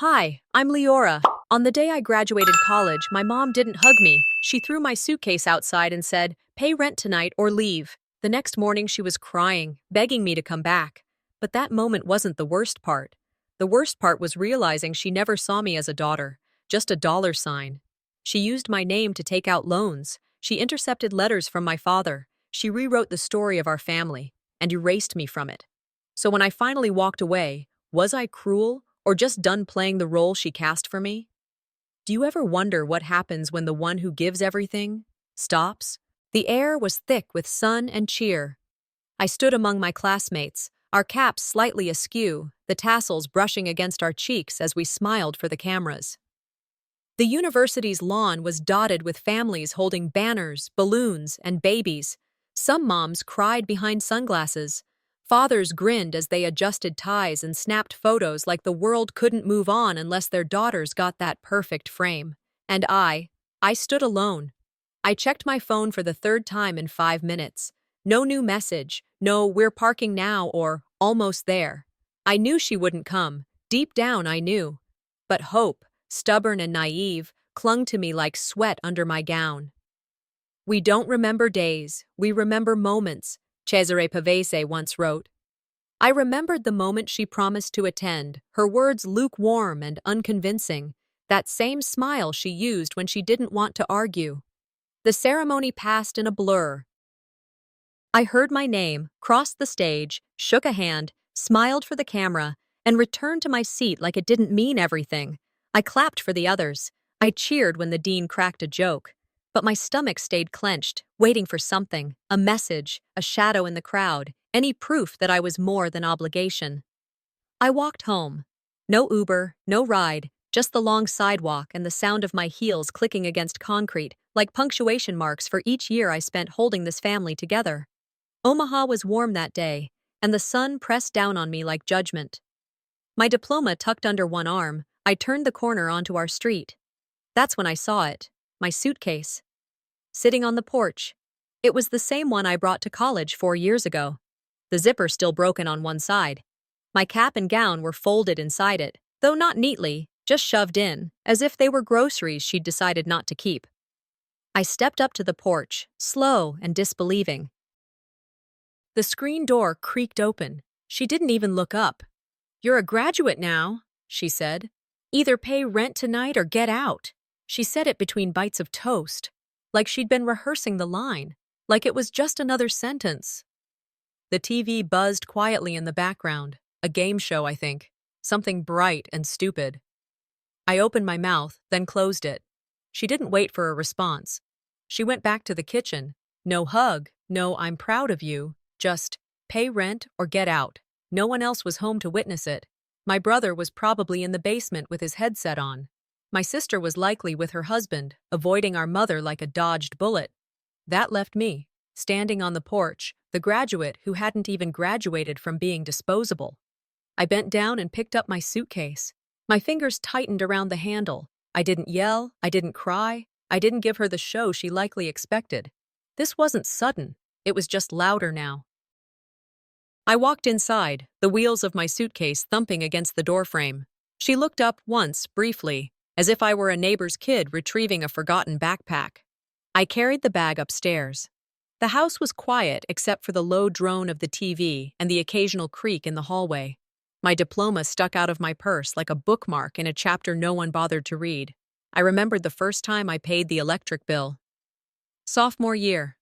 Hi, I'm Leora. On the day I graduated college, my mom didn't hug me. She threw my suitcase outside and said, "Pay rent tonight or leave." The next morning, she was crying, begging me to come back. But that moment wasn't the worst part. The worst part was realizing she never saw me as a daughter, just a dollar sign. She used my name to take out loans. She intercepted letters from my father. She rewrote the story of our family and erased me from it. So when I finally walked away, was I cruel or just done playing the role she cast for me? Do you ever wonder what happens when the one who gives everything stops? The air was thick with sun and cheer. I stood among my classmates, our caps slightly askew, the tassels brushing against our cheeks as we smiled for the cameras. The university's lawn was dotted with families holding banners, balloons, and babies. Some moms cried behind sunglasses. Fathers grinned as they adjusted ties and snapped photos like the world couldn't move on unless their daughters got that perfect frame. And I stood alone. I checked my phone for the third time in 5 minutes. No new message, no "we're parking now" or "almost there." I knew she wouldn't come. Deep down, I knew. But hope, stubborn and naive, clung to me like sweat under my gown. We don't remember days, we remember moments, Cesare Pavese once wrote. I remembered the moment she promised to attend, her words lukewarm and unconvincing, that same smile she used when she didn't want to argue. The ceremony passed in a blur. I heard my name, crossed the stage, shook a hand, smiled for the camera, and returned to my seat like it didn't mean everything. I clapped for the others. I cheered when the dean cracked a joke. But my stomach stayed clenched, waiting for something, a message, a shadow in the crowd, any proof that I was more than obligation. I walked home. No Uber, no ride, just the long sidewalk and the sound of my heels clicking against concrete, like punctuation marks for each year I spent holding this family together. Omaha was warm that day, and the sun pressed down on me like judgment. My diploma tucked under one arm, I turned the corner onto our street. That's when I saw it. My suitcase. Sitting on the porch. It was the same one I brought to college 4 years ago. The zipper still broken on one side. My cap and gown were folded inside it, though not neatly, just shoved in, as if they were groceries she'd decided not to keep. I stepped up to the porch, slow and disbelieving. The screen door creaked open. She didn't even look up. "You're a graduate now," she said. "Either pay rent tonight or get out." She said it between bites of toast, like she'd been rehearsing the line, like it was just another sentence. The TV buzzed quietly in the background, a game show, I think, something bright and stupid. I opened my mouth, then closed it. She didn't wait for a response. She went back to the kitchen. No hug, no "I'm proud of you," just pay rent or get out. No one else was home to witness it. My brother was probably in the basement with his headset on. My sister was likely with her husband, avoiding our mother like a dodged bullet. That left me, standing on the porch, the graduate who hadn't even graduated from being disposable. I bent down and picked up my suitcase. My fingers tightened around the handle. I didn't yell, I didn't cry, I didn't give her the show she likely expected. This wasn't sudden, it was just louder now. I walked inside, the wheels of my suitcase thumping against the doorframe. She looked up once, briefly, as if I were a neighbor's kid retrieving a forgotten backpack. I carried the bag upstairs. The house was quiet except for the low drone of the TV and the occasional creak in the hallway. My diploma stuck out of my purse like a bookmark in a chapter no one bothered to read. I remembered the first time I paid the electric bill. Sophomore year.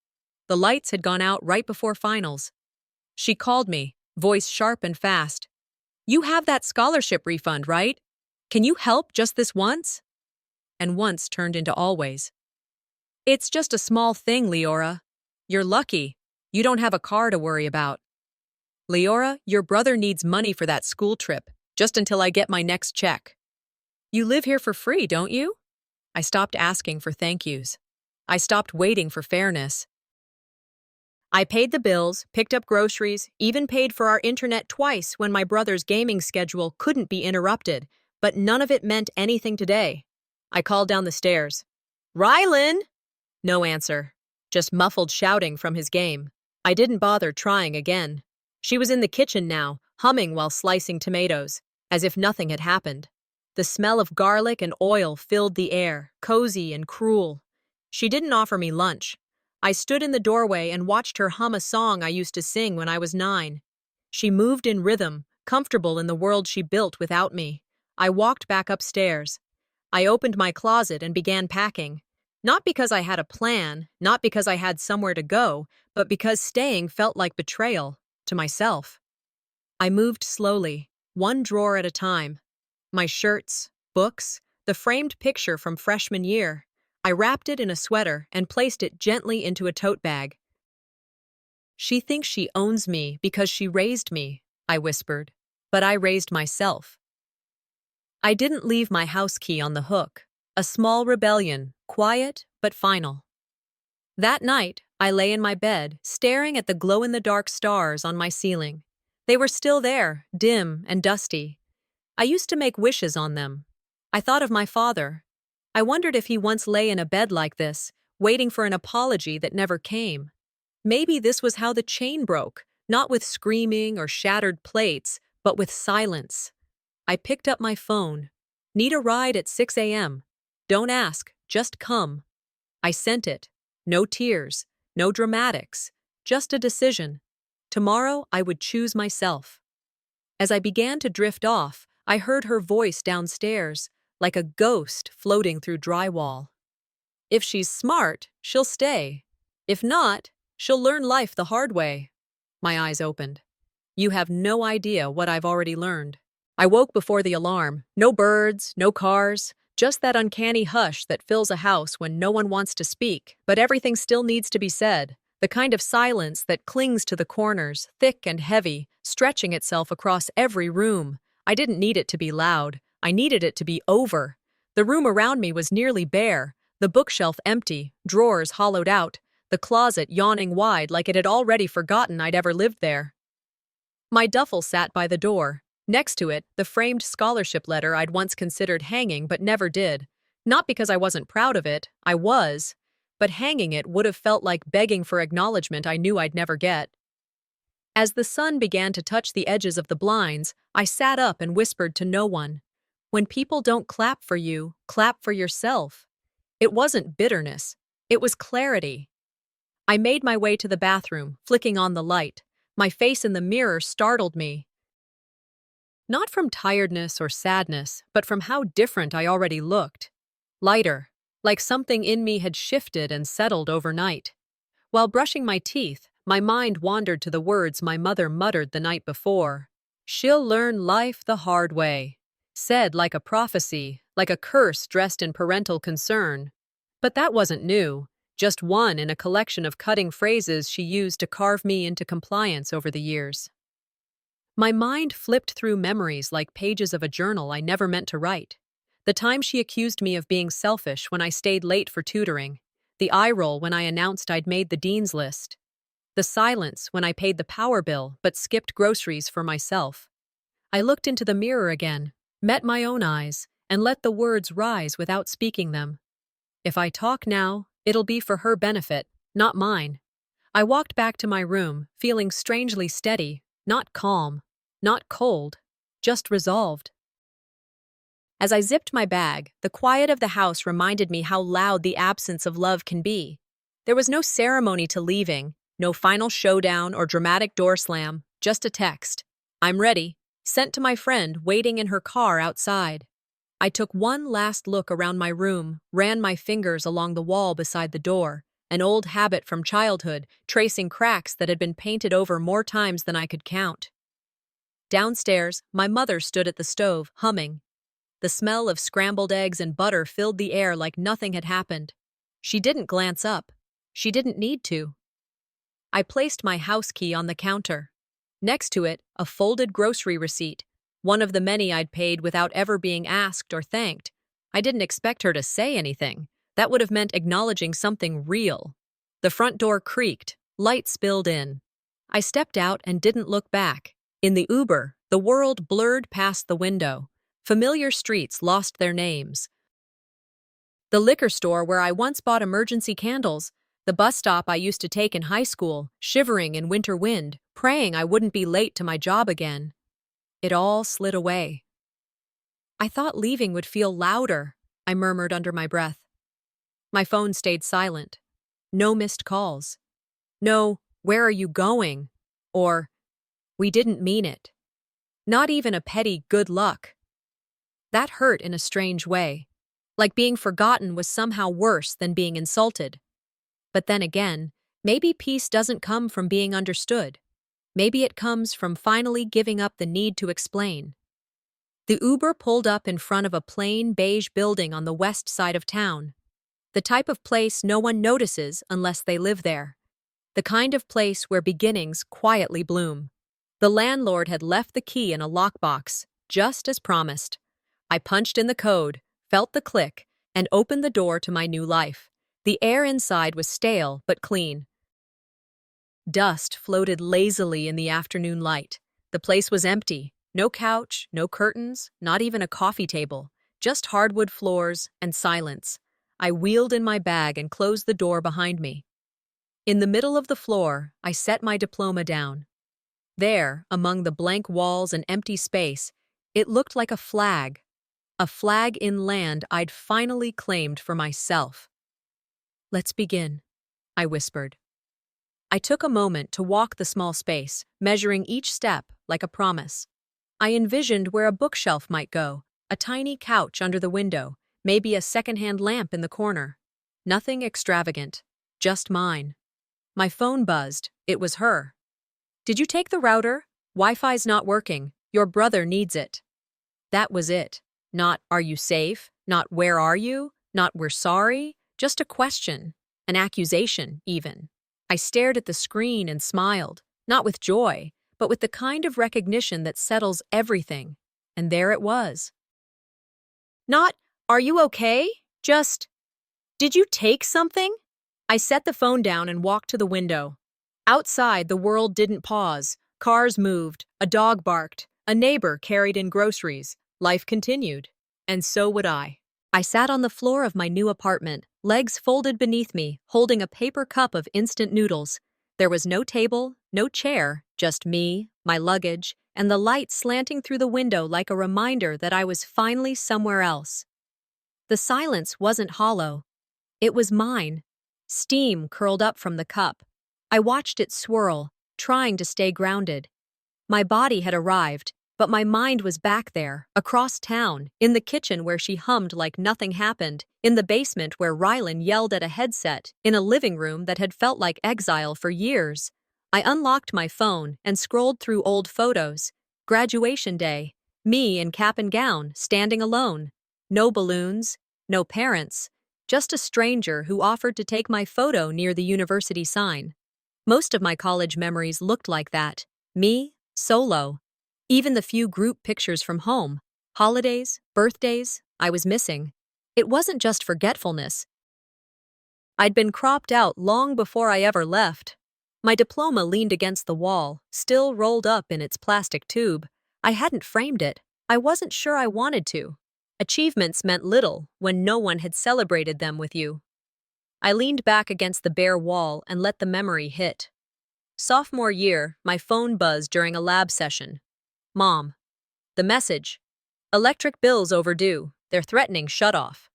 The lights had gone out right before finals. She called me, voice sharp and fast. "You have that scholarship refund, right? Can you help just this once?" And once turned into always. "It's just a small thing, Leora. You're lucky. You don't have a car to worry about. Leora, your brother needs money for that school trip, just until I get my next check. You live here for free, don't you?" I stopped asking for thank yous. I stopped waiting for fairness. I paid the bills, picked up groceries, even paid for our internet twice when my brother's gaming schedule couldn't be interrupted, but none of it meant anything today. I called down the stairs. "Rylan!" No answer, just muffled shouting from his game. I didn't bother trying again. She was in the kitchen now, humming while slicing tomatoes, as if nothing had happened. The smell of garlic and oil filled the air, cozy and cruel. She didn't offer me lunch. I stood in the doorway and watched her hum a song I used to sing when I was 9. She moved in rhythm, comfortable in the world she built without me. I walked back upstairs. I opened my closet and began packing. Not because I had a plan, not because I had somewhere to go, but because staying felt like betrayal to myself. I moved slowly, one drawer at a time. My shirts, books, the framed picture from freshman year. I wrapped it in a sweater and placed it gently into a tote bag. She thinks she owns me because she raised me, I whispered, but I raised myself. I didn't leave my house key on the hook. A small rebellion, quiet but final. That night, I lay in my bed, staring at the glow-in-the-dark stars on my ceiling. They were still there, dim and dusty. I used to make wishes on them. I thought of my father. I wondered if he once lay in a bed like this, waiting for an apology that never came. Maybe this was how the chain broke, not with screaming or shattered plates, but with silence. I picked up my phone. Need a ride at 6 a.m. Don't ask, just come. I sent it. No tears, no dramatics, just a decision. Tomorrow I would choose myself. As I began to drift off, I heard her voice downstairs, like a ghost floating through drywall. If she's smart, she'll stay. If not, she'll learn life the hard way. My eyes opened. You have no idea what I've already learned. I woke before the alarm. No birds, no cars, just that uncanny hush that fills a house when no one wants to speak, but everything still needs to be said. The kind of silence that clings to the corners, thick and heavy, stretching itself across every room. I didn't need it to be loud. I needed it to be over. The room around me was nearly bare, the bookshelf empty, drawers hollowed out, the closet yawning wide like it had already forgotten I'd ever lived there. My duffel sat by the door. Next to it, the framed scholarship letter I'd once considered hanging but never did. Not because I wasn't proud of it, I was, but hanging it would have felt like begging for acknowledgement I knew I'd never get. As the sun began to touch the edges of the blinds, I sat up and whispered to no one. When people don't clap for you, clap for yourself. It wasn't bitterness. It was clarity. I made my way to the bathroom, flicking on the light. My face in the mirror startled me. Not from tiredness or sadness, but from how different I already looked. Lighter, like something in me had shifted and settled overnight. While brushing my teeth, my mind wandered to the words my mother muttered the night before. She'll learn life the hard way. Said like a prophecy, like a curse dressed in parental concern. But that wasn't new, just one in a collection of cutting phrases she used to carve me into compliance over the years. My mind flipped through memories like pages of a journal I never meant to write. The time she accused me of being selfish when I stayed late for tutoring. The eye roll when I announced I'd made the dean's list. The silence when I paid the power bill but skipped groceries for myself. I looked into the mirror again, met my own eyes, and let the words rise without speaking them. If I talk now, it'll be for her benefit, not mine. I walked back to my room, feeling strangely steady, not calm. Not cold, just resolved. As I zipped my bag, the quiet of the house reminded me how loud the absence of love can be. There was no ceremony to leaving, no final showdown or dramatic door slam, just a text. I'm ready, sent to my friend waiting in her car outside. I took one last look around my room, ran my fingers along the wall beside the door, an old habit from childhood, tracing cracks that had been painted over more times than I could count. Downstairs, my mother stood at the stove, humming. The smell of scrambled eggs and butter filled the air like nothing had happened. She didn't glance up. She didn't need to. I placed my house key on the counter. Next to it, a folded grocery receipt, one of the many I'd paid without ever being asked or thanked. I didn't expect her to say anything. That would have meant acknowledging something real. The front door creaked, light spilled in. I stepped out and didn't look back. In the Uber, the world blurred past the window. Familiar streets lost their names. The liquor store where I once bought emergency candles, the bus stop I used to take in high school, shivering in winter wind, praying I wouldn't be late to my job again. It all slid away. I thought leaving would feel louder, I murmured under my breath. My phone stayed silent. No missed calls. No, where are you going? Or, we didn't mean it. Not even a petty good luck. That hurt in a strange way, like being forgotten was somehow worse than being insulted. But then again, maybe peace doesn't come from being understood. Maybe it comes from finally giving up the need to explain. The Uber pulled up in front of a plain beige building on the west side of town. The type of place no one notices unless they live there. The kind of place where beginnings quietly bloom. The landlord had left the key in a lockbox, just as promised. I punched in the code, felt the click, and opened the door to my new life. The air inside was stale but clean. Dust floated lazily in the afternoon light. The place was empty. No couch, no curtains, not even a coffee table. Just hardwood floors and silence. I wheeled in my bag and closed the door behind me. In the middle of the floor, I set my diploma down. There, among the blank walls and empty space, it looked like a flag in land I'd finally claimed for myself. "Let's begin," I whispered. I took a moment to walk the small space, measuring each step like a promise. I envisioned where a bookshelf might go, a tiny couch under the window, maybe a secondhand lamp in the corner. Nothing extravagant, just mine. My phone buzzed. It was her. "Did you take the router? Wi-Fi's not working. Your brother needs it." That was it. Not, "Are you safe?" Not, "Where are you?" Not, "We're sorry." Just a question. An accusation, even. I stared at the screen and smiled, not with joy, but with the kind of recognition that settles everything. And there it was. Not, "Are you okay?" Just, "Did you take something?" I set the phone down and walked to the window. Outside, the world didn't pause. Cars moved, a dog barked, a neighbor carried in groceries. Life continued. And so would I. I sat on the floor of my new apartment, legs folded beneath me, holding a paper cup of instant noodles. There was no table, no chair, just me, my luggage, and the light slanting through the window like a reminder that I was finally somewhere else. The silence wasn't hollow. It was mine. Steam curled up from the cup. I watched it swirl, trying to stay grounded. My body had arrived, but my mind was back there, across town, in the kitchen where she hummed like nothing happened, in the basement where Rylan yelled at a headset, in a living room that had felt like exile for years. I unlocked my phone and scrolled through old photos. Graduation day, me in cap and gown, standing alone. No balloons, no parents, just a stranger who offered to take my photo near the university sign. Most of my college memories looked like that. Me, solo. Even the few group pictures from home, holidays, birthdays, I was missing. It wasn't just forgetfulness. I'd been cropped out long before I ever left. My diploma leaned against the wall, still rolled up in its plastic tube. I hadn't framed it. I wasn't sure I wanted to. Achievements meant little when no one had celebrated them with you. I leaned back against the bare wall and let the memory hit. Sophomore year, my phone buzzed during a lab session. "Mom." The message. "Electric bills overdue. They're threatening shutoff."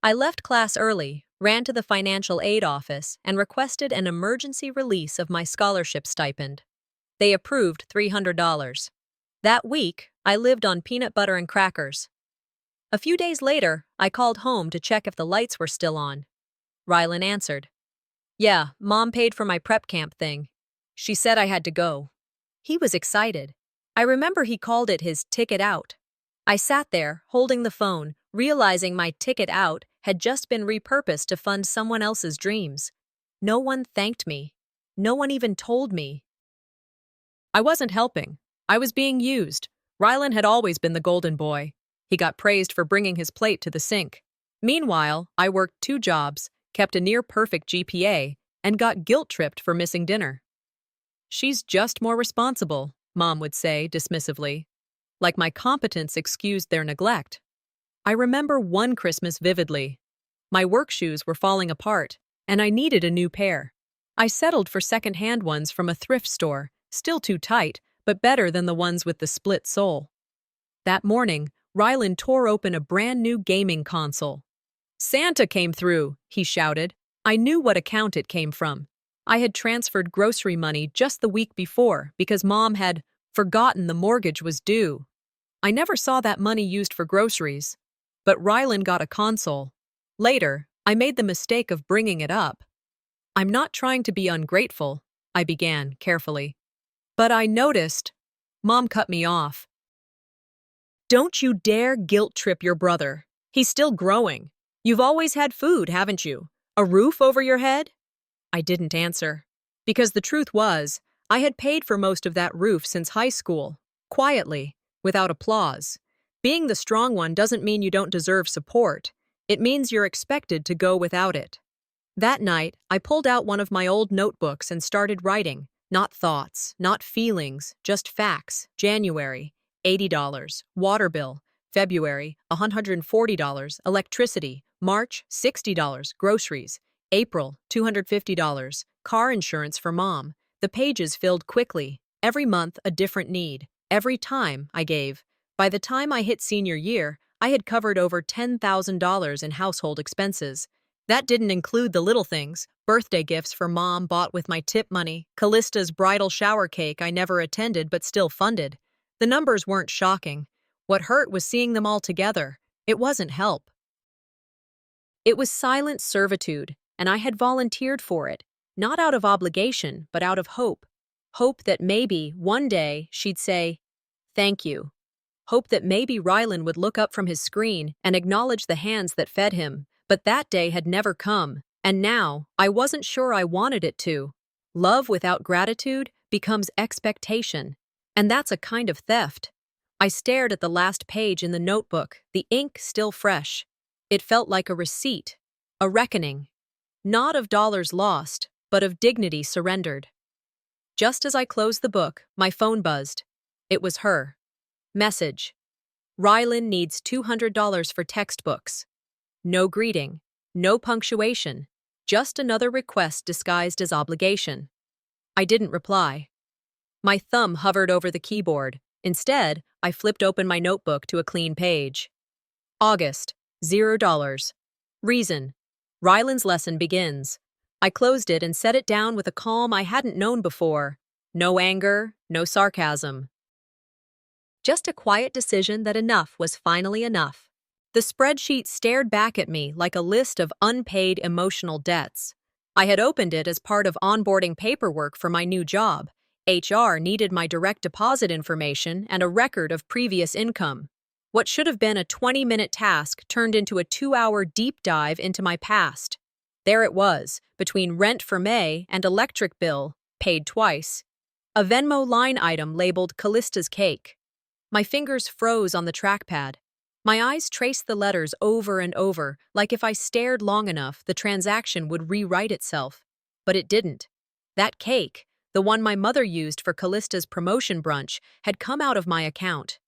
I left class early, ran to the financial aid office, and requested an emergency release of my scholarship stipend. They approved $300. That week, I lived on peanut butter and crackers. A few days later, I called home to check if the lights were still on. Rylan answered. "Yeah, Mom paid for my prep camp thing. She said I had to go." He was excited. I remember he called it his ticket out. I sat there, holding the phone, realizing my ticket out had just been repurposed to fund someone else's dreams. No one thanked me. No one even told me. I wasn't helping. I was being used. Rylan had always been the golden boy. He got praised for bringing his plate to the sink. Meanwhile, I worked 2 jobs, kept a near-perfect GPA, and got guilt-tripped for missing dinner. "She's just more responsible," Mom would say dismissively, like my competence excused their neglect. I remember one Christmas vividly. My work shoes were falling apart, and I needed a new pair. I settled for second-hand ones from a thrift store, still too tight, but better than the ones with the split sole. That morning, Rylan tore open a brand new gaming console. "Santa came through," he shouted. I knew what account it came from. I had transferred grocery money just the week before because Mom had forgotten the mortgage was due. I never saw that money used for groceries. But Rylan got a console. Later, I made the mistake of bringing it up. "I'm not trying to be ungrateful," I began carefully. "But I noticed—" Mom cut me off. "Don't you dare guilt trip your brother. He's still growing. You've always had food, haven't you? A roof over your head?" I didn't answer. Because the truth was, I had paid for most of that roof since high school, quietly, without applause. Being the strong one doesn't mean you don't deserve support. It means you're expected to go without it. That night, I pulled out one of my old notebooks and started writing. Not thoughts, not feelings, just facts. January, $80. Water bill. February, $140. Electricity. March, $60. Groceries. April, $250. Car insurance for Mom. The pages filled quickly. Every month, a different need. Every time, I gave. By the time I hit senior year, I had covered over $10,000 in household expenses. That didn't include the little things: birthday gifts for Mom bought with my tip money, Callista's bridal shower cake I never attended but still funded. The numbers weren't shocking. What hurt was seeing them all together. It wasn't help. It was silent servitude, and I had volunteered for it, not out of obligation, but out of hope. Hope that maybe, one day, she'd say, "Thank you." Hope that maybe Rylan would look up from his screen and acknowledge the hands that fed him. But that day had never come, and now I wasn't sure I wanted it to. Love without gratitude becomes expectation, and that's a kind of theft. I stared at the last page in the notebook, the ink still fresh. It felt like a receipt, a reckoning. Not of dollars lost, but of dignity surrendered. Just as I closed the book, my phone buzzed. It was her. Message. "Rylan needs $200 for textbooks." No greeting, no punctuation, just another request disguised as obligation. I didn't reply. My thumb hovered over the keyboard. Instead, I flipped open my notebook to a clean page. August, $0. Reason. Rylan's lesson begins. I closed it and set it down with a calm I hadn't known before. No anger, no sarcasm. Just a quiet decision that enough was finally enough. The spreadsheet stared back at me like a list of unpaid emotional debts. I had opened it as part of onboarding paperwork for my new job. HR needed my direct deposit information and a record of previous income. What should have been a 20-minute task turned into a 2-hour deep dive into my past. There it was, between rent for May and electric bill, paid twice. A Venmo line item labeled Callista's cake. My fingers froze on the trackpad. My eyes traced the letters over and over, like if I stared long enough, the transaction would rewrite itself. But it didn't. That cake, the one my mother used for Callista's promotion brunch, had come out of my account.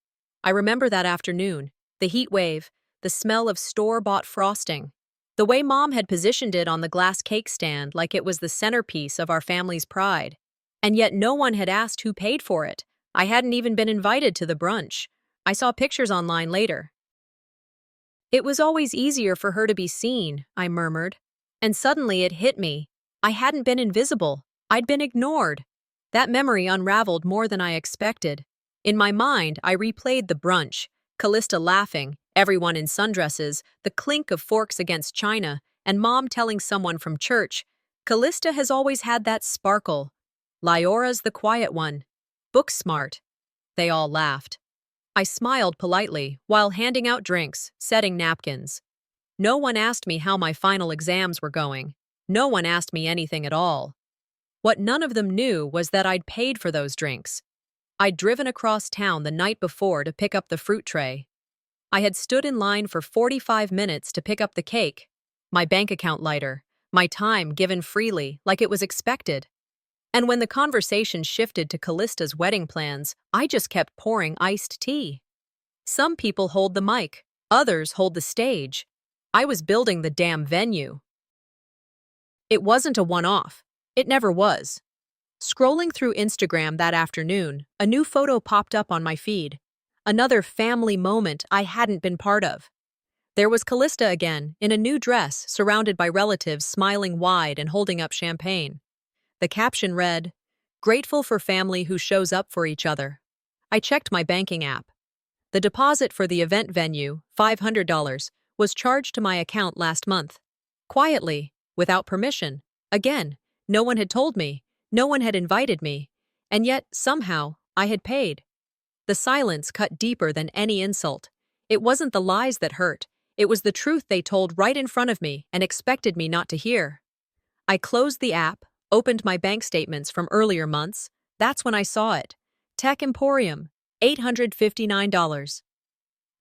I remember that afternoon, the heat wave, the smell of store-bought frosting, the way Mom had positioned it on the glass cake stand like it was the centerpiece of our family's pride. And yet no one had asked who paid for it. I hadn't even been invited to the brunch. I saw pictures online later. "It was always easier for her to be seen," I murmured. And suddenly it hit me. I hadn't been invisible. I'd been ignored. That memory unraveled more than I expected. In my mind, I replayed the brunch, Callista laughing, everyone in sundresses, the clink of forks against china, and Mom telling someone from church, "Callista has always had that sparkle. Lyora's the quiet one. Book smart." They all laughed. I smiled politely while handing out drinks, setting napkins. No one asked me how my final exams were going. No one asked me anything at all. What none of them knew was that I'd paid for those drinks. I'd driven across town the night before to pick up the fruit tray. I had stood in line for 45 minutes to pick up the cake, my bank account lighter, my time given freely like it was expected. And when the conversation shifted to Callista's wedding plans, I just kept pouring iced tea. Some people hold the mic, others hold the stage. I was building the damn venue. It wasn't a one-off. It never was. Scrolling through Instagram that afternoon, a new photo popped up on my feed. Another family moment I hadn't been part of. There was Callista again, in a new dress, surrounded by relatives smiling wide and holding up champagne. The caption read, "Grateful for family who shows up for each other." I checked my banking app. The deposit for the event venue, $500, was charged to my account last month. Quietly, without permission. Again, no one had told me, no one had invited me, and yet, somehow, I had paid. The silence cut deeper than any insult. It wasn't the lies that hurt. It was the truth they told right in front of me and expected me not to hear. I closed the app, opened my bank statements from earlier months. That's when I saw it. Tech Emporium, $859.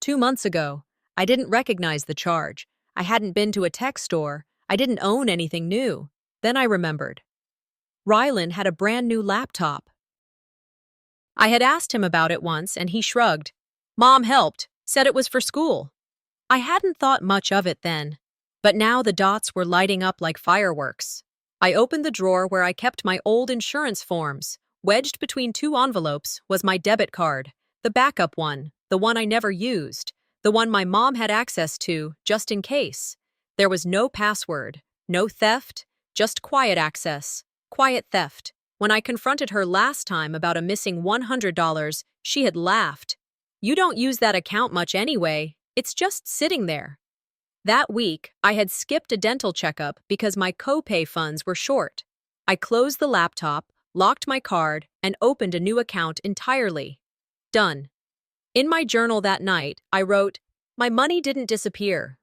2 months ago, I didn't recognize the charge. I hadn't been to a tech store. I didn't own anything new. Then I remembered. Rylan had a brand new laptop. I had asked him about it once and he shrugged. Mom helped, said it was for school. I hadn't thought much of it then, but now the dots were lighting up like fireworks. I opened the drawer where I kept my old insurance forms. Wedged between two envelopes was my debit card, the backup one, the one I never used, the one my mom had access to, just in case. There was no password, no theft, just quiet access, quiet theft. When I confronted her last time about a missing $100, she had laughed. You don't use that account much anyway, it's just sitting there. That week, I had skipped a dental checkup because my copay funds were short. I closed the laptop, locked my card, and opened a new account entirely. Done. In my journal that night, I wrote, "My money didn't disappear.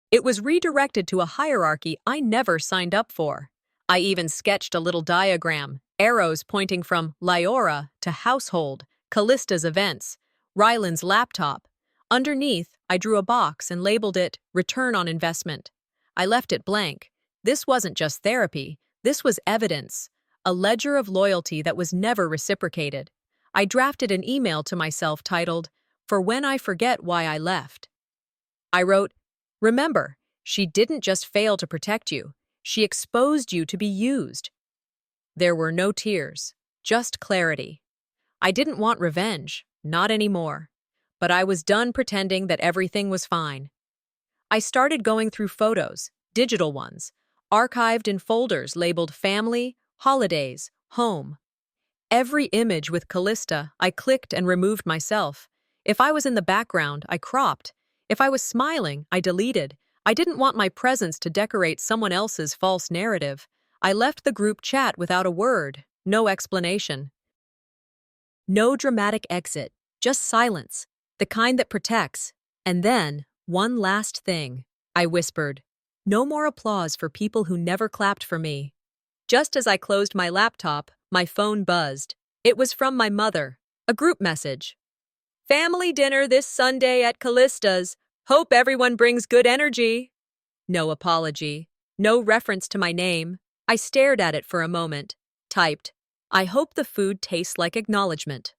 It was redirected to a hierarchy I never signed up for." I even sketched a little diagram, arrows pointing from Lyora to household, Callista's events, Rylan's laptop. Underneath, I drew a box and labeled it Return on Investment. I left it blank. This wasn't just therapy, this was evidence, a ledger of loyalty that was never reciprocated. I drafted an email to myself titled, "For When I Forget Why I Left." I wrote, "Remember, she didn't just fail to protect you, she exposed you to be used." There were no tears, just clarity. I didn't want revenge, not anymore. But I was done pretending that everything was fine. I started going through photos, digital ones, archived in folders labeled family, holidays, home. Every image with Callista, I clicked and removed myself. If I was in the background, I cropped. If I was smiling, I deleted. I didn't want my presence to decorate someone else's false narrative. I left the group chat without a word, no explanation. No dramatic exit, just silence. The kind that protects. And then, one last thing, I whispered. No more applause for people who never clapped for me. Just as I closed my laptop, my phone buzzed. It was from my mother, a group message. "Family dinner this Sunday at Callista's. Hope everyone brings good energy." No apology, no reference to my name. I stared at it for a moment, typed, "I hope the food tastes like acknowledgement."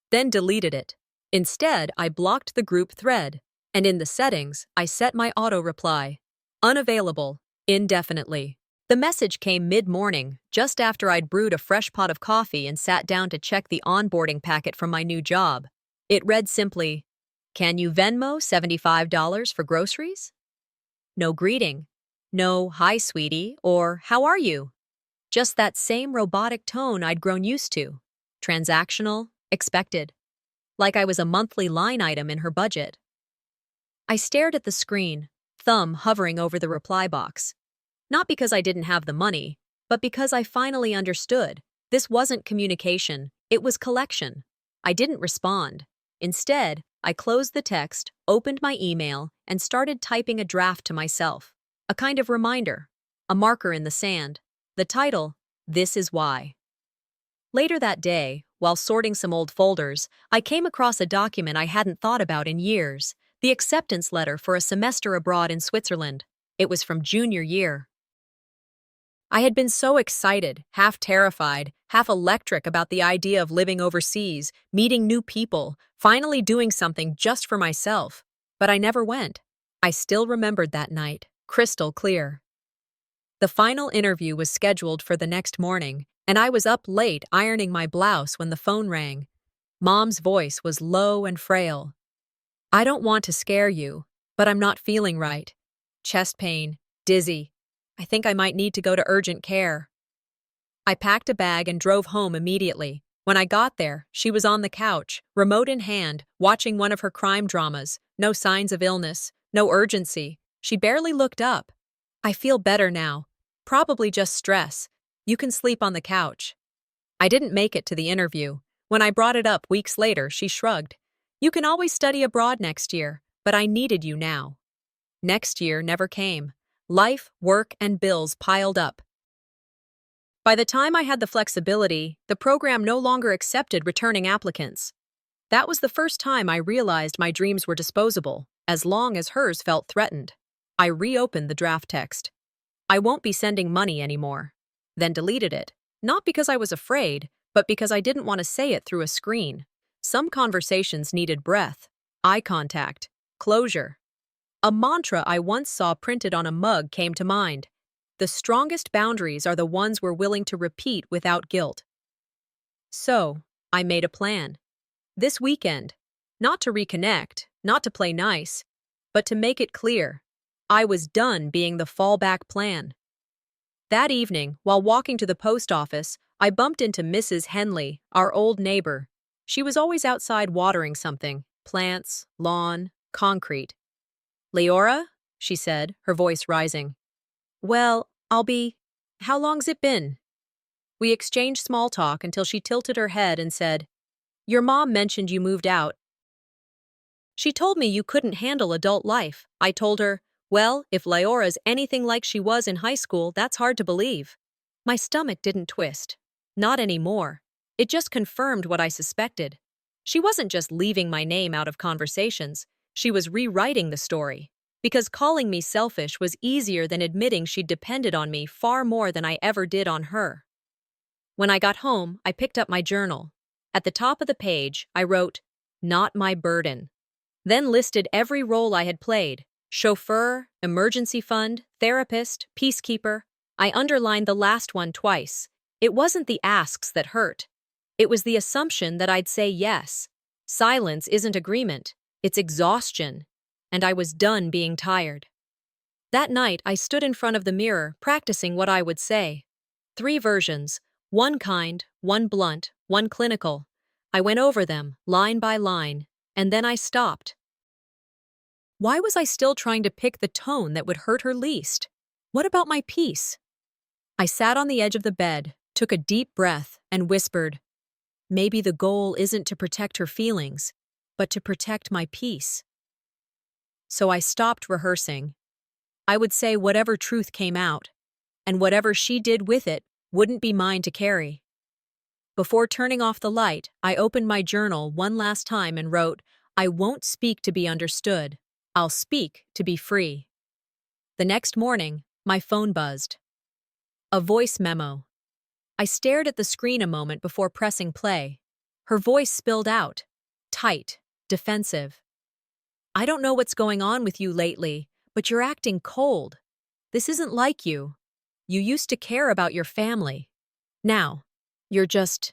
Then deleted it. Instead, I blocked the group thread, and in the settings, I set my auto-reply. Unavailable, indefinitely. The message came mid-morning, just after I'd brewed a fresh pot of coffee and sat down to check the onboarding packet from my new job. It read simply, "Can you Venmo $75 for groceries?" No greeting. No, "Hi, sweetie," or "How are you?" Just that same robotic tone I'd grown used to. Transactional, expected. Like I was a monthly line item in her budget. I stared at the screen, thumb hovering over the reply box. Not because I didn't have the money, but because I finally understood. This wasn't communication, it was collection. I didn't respond. Instead, I closed the text, opened my email, and started typing a draft to myself. A kind of reminder, a marker in the sand. The title, "This Is Why." Later that day, while sorting some old folders, I came across a document I hadn't thought about in years, the acceptance letter for a semester abroad in Switzerland. It was from junior year. I had been so excited, half terrified, half electric about the idea of living overseas, meeting new people, finally doing something just for myself. But I never went. I still remembered that night, crystal clear. The final interview was scheduled for the next morning, and I was up late ironing my blouse when the phone rang. Mom's voice was low and frail. I don't want to scare you, but I'm not feeling right. Chest pain, dizzy. I think I might need to go to urgent care. I packed a bag and drove home immediately. When I got there, she was on the couch, remote in hand, watching one of her crime dramas. No signs of illness, no urgency. She barely looked up. I feel better now. Probably just stress. You can sleep on the couch. I didn't make it to the interview. When I brought it up weeks later, she shrugged. You can always study abroad next year, but I needed you now. Next year never came. Life, work, and bills piled up. By the time I had the flexibility, the program no longer accepted returning applicants. That was the first time I realized my dreams were disposable, as long as hers felt threatened. I reopened the draft text. I won't be sending money anymore. Then deleted it, not because I was afraid, but because I didn't want to say it through a screen. Some conversations needed breath, eye contact, closure. A mantra I once saw printed on a mug came to mind. The strongest boundaries are the ones we're willing to repeat without guilt. So, I made a plan. This weekend, not to reconnect, not to play nice, but to make it clear. I was done being the fallback plan. That evening, while walking to the post office, I bumped into Mrs. Henley, our old neighbor. She was always outside watering something, plants, lawn, concrete. Leora, she said, her voice rising. Well, how long's it been? We exchanged small talk until she tilted her head and said, Your mom mentioned you moved out. She told me you couldn't handle adult life. I told her, well, if Leora's anything like she was in high school, that's hard to believe. My stomach didn't twist. Not anymore. It just confirmed what I suspected. She wasn't just leaving my name out of conversations. She was rewriting the story. Because calling me selfish was easier than admitting she'd depended on me far more than I ever did on her. When I got home, I picked up my journal. At the top of the page, I wrote, Not my burden. Then listed every role I had played. Chauffeur, emergency fund, therapist, peacekeeper. I underlined the last one twice. It wasn't the asks that hurt. It was the assumption that I'd say yes. Silence isn't agreement. It's exhaustion. And I was done being tired. That night, I stood in front of the mirror, practicing what I would say. 3 versions, one kind, one blunt, one clinical. I went over them, line by line, and then I stopped. Why was I still trying to pick the tone that would hurt her least? What about my peace? I sat on the edge of the bed, took a deep breath, and whispered, Maybe the goal isn't to protect her feelings, but to protect my peace. So I stopped rehearsing. I would say whatever truth came out, and whatever she did with it wouldn't be mine to carry. Before turning off the light, I opened my journal one last time and wrote, I won't speak to be understood. I'll speak to be free. The next morning, my phone buzzed. A voice memo. I stared at the screen a moment before pressing play. Her voice spilled out. Tight, defensive. I don't know what's going on with you lately, but you're acting cold. This isn't like you. You used to care about your family. Now, you're just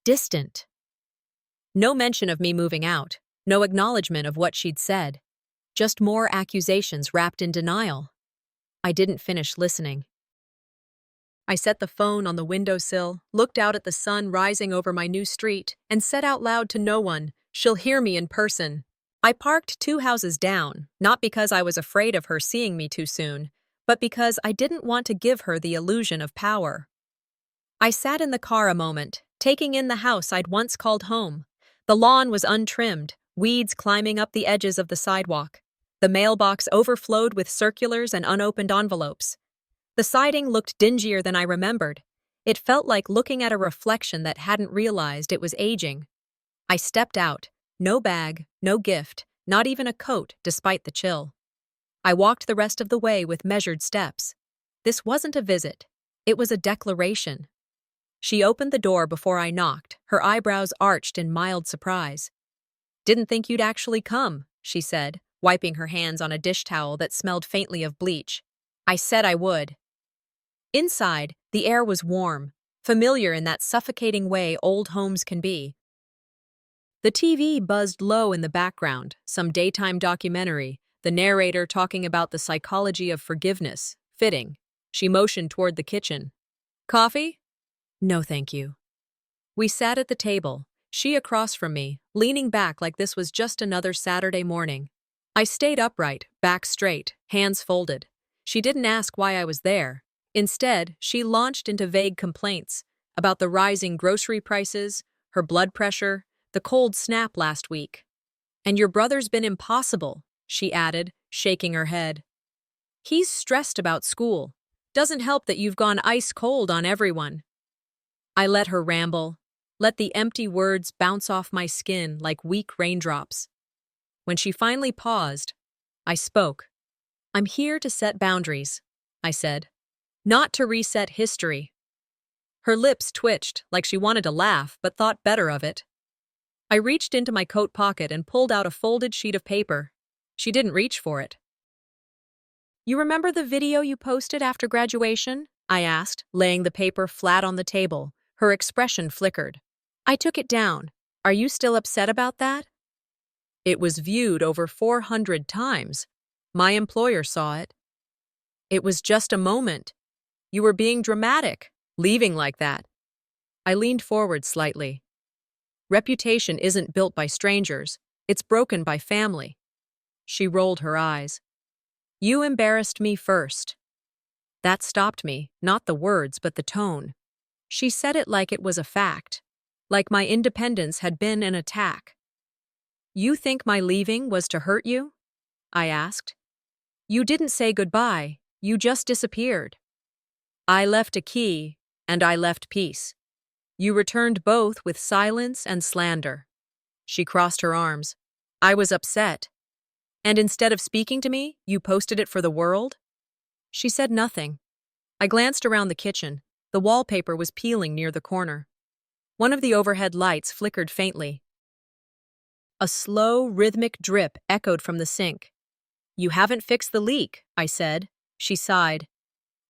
distant. No mention of me moving out. No acknowledgement of what she'd said. Just more accusations wrapped in denial. I didn't finish listening. I set the phone on the windowsill, looked out at the sun rising over my new street, and said out loud to no one, She'll hear me in person. I parked 2 houses down, not because I was afraid of her seeing me too soon, but because I didn't want to give her the illusion of power. I sat in the car a moment, taking in the house I'd once called home. The lawn was untrimmed, weeds climbing up the edges of the sidewalk. The mailbox overflowed with circulars and unopened envelopes. The siding looked dingier than I remembered. It felt like looking at a reflection that hadn't realized it was aging. I stepped out. No bag, no gift, not even a coat, despite the chill. I walked the rest of the way with measured steps. This wasn't a visit. It was a declaration. She opened the door before I knocked, her eyebrows arched in mild surprise. Didn't think you'd actually come, she said, wiping her hands on a dish towel that smelled faintly of bleach. I said I would. Inside, the air was warm, familiar in that suffocating way old homes can be. The TV buzzed low in the background, some daytime documentary, the narrator talking about the psychology of forgiveness. Fitting. She motioned toward the kitchen. Coffee? No, thank you. We sat at the table, she across from me, leaning back like this was just another Saturday morning. I stayed upright, back straight, hands folded. She didn't ask why I was there. Instead, she launched into vague complaints about the rising grocery prices, her blood pressure, the cold snap last week. And your brother's been impossible, she added, shaking her head. He's stressed about school. Doesn't help that you've gone ice cold on everyone. I let her ramble, let the empty words bounce off my skin like weak raindrops. When she finally paused, I spoke. I'm here to set boundaries, I said, not to reset history. Her lips twitched like she wanted to laugh but thought better of it. I reached into my coat pocket and pulled out a folded sheet of paper. She didn't reach for it. You remember the video you posted after graduation? I asked, laying the paper flat on the table. Her expression flickered. I took it down. Are you still upset about that? It was viewed over 400 times. My employer saw it. It was just a moment. You were being dramatic, leaving like that. I leaned forward slightly. Reputation isn't built by strangers. It's broken by family. She rolled her eyes. You embarrassed me first. That stopped me, not the words, but the tone. She said it like it was a fact, like my independence had been an attack. You think my leaving was to hurt you? I asked. You didn't say goodbye, you just disappeared. I left a key, and I left peace. You returned both with silence and slander. She crossed her arms. I was upset. And instead of speaking to me, you posted it for the world? She said nothing. I glanced around the kitchen. The wallpaper was peeling near the corner. One of the overhead lights flickered faintly. A slow, rhythmic drip echoed from the sink. You haven't fixed the leak, I said. She sighed.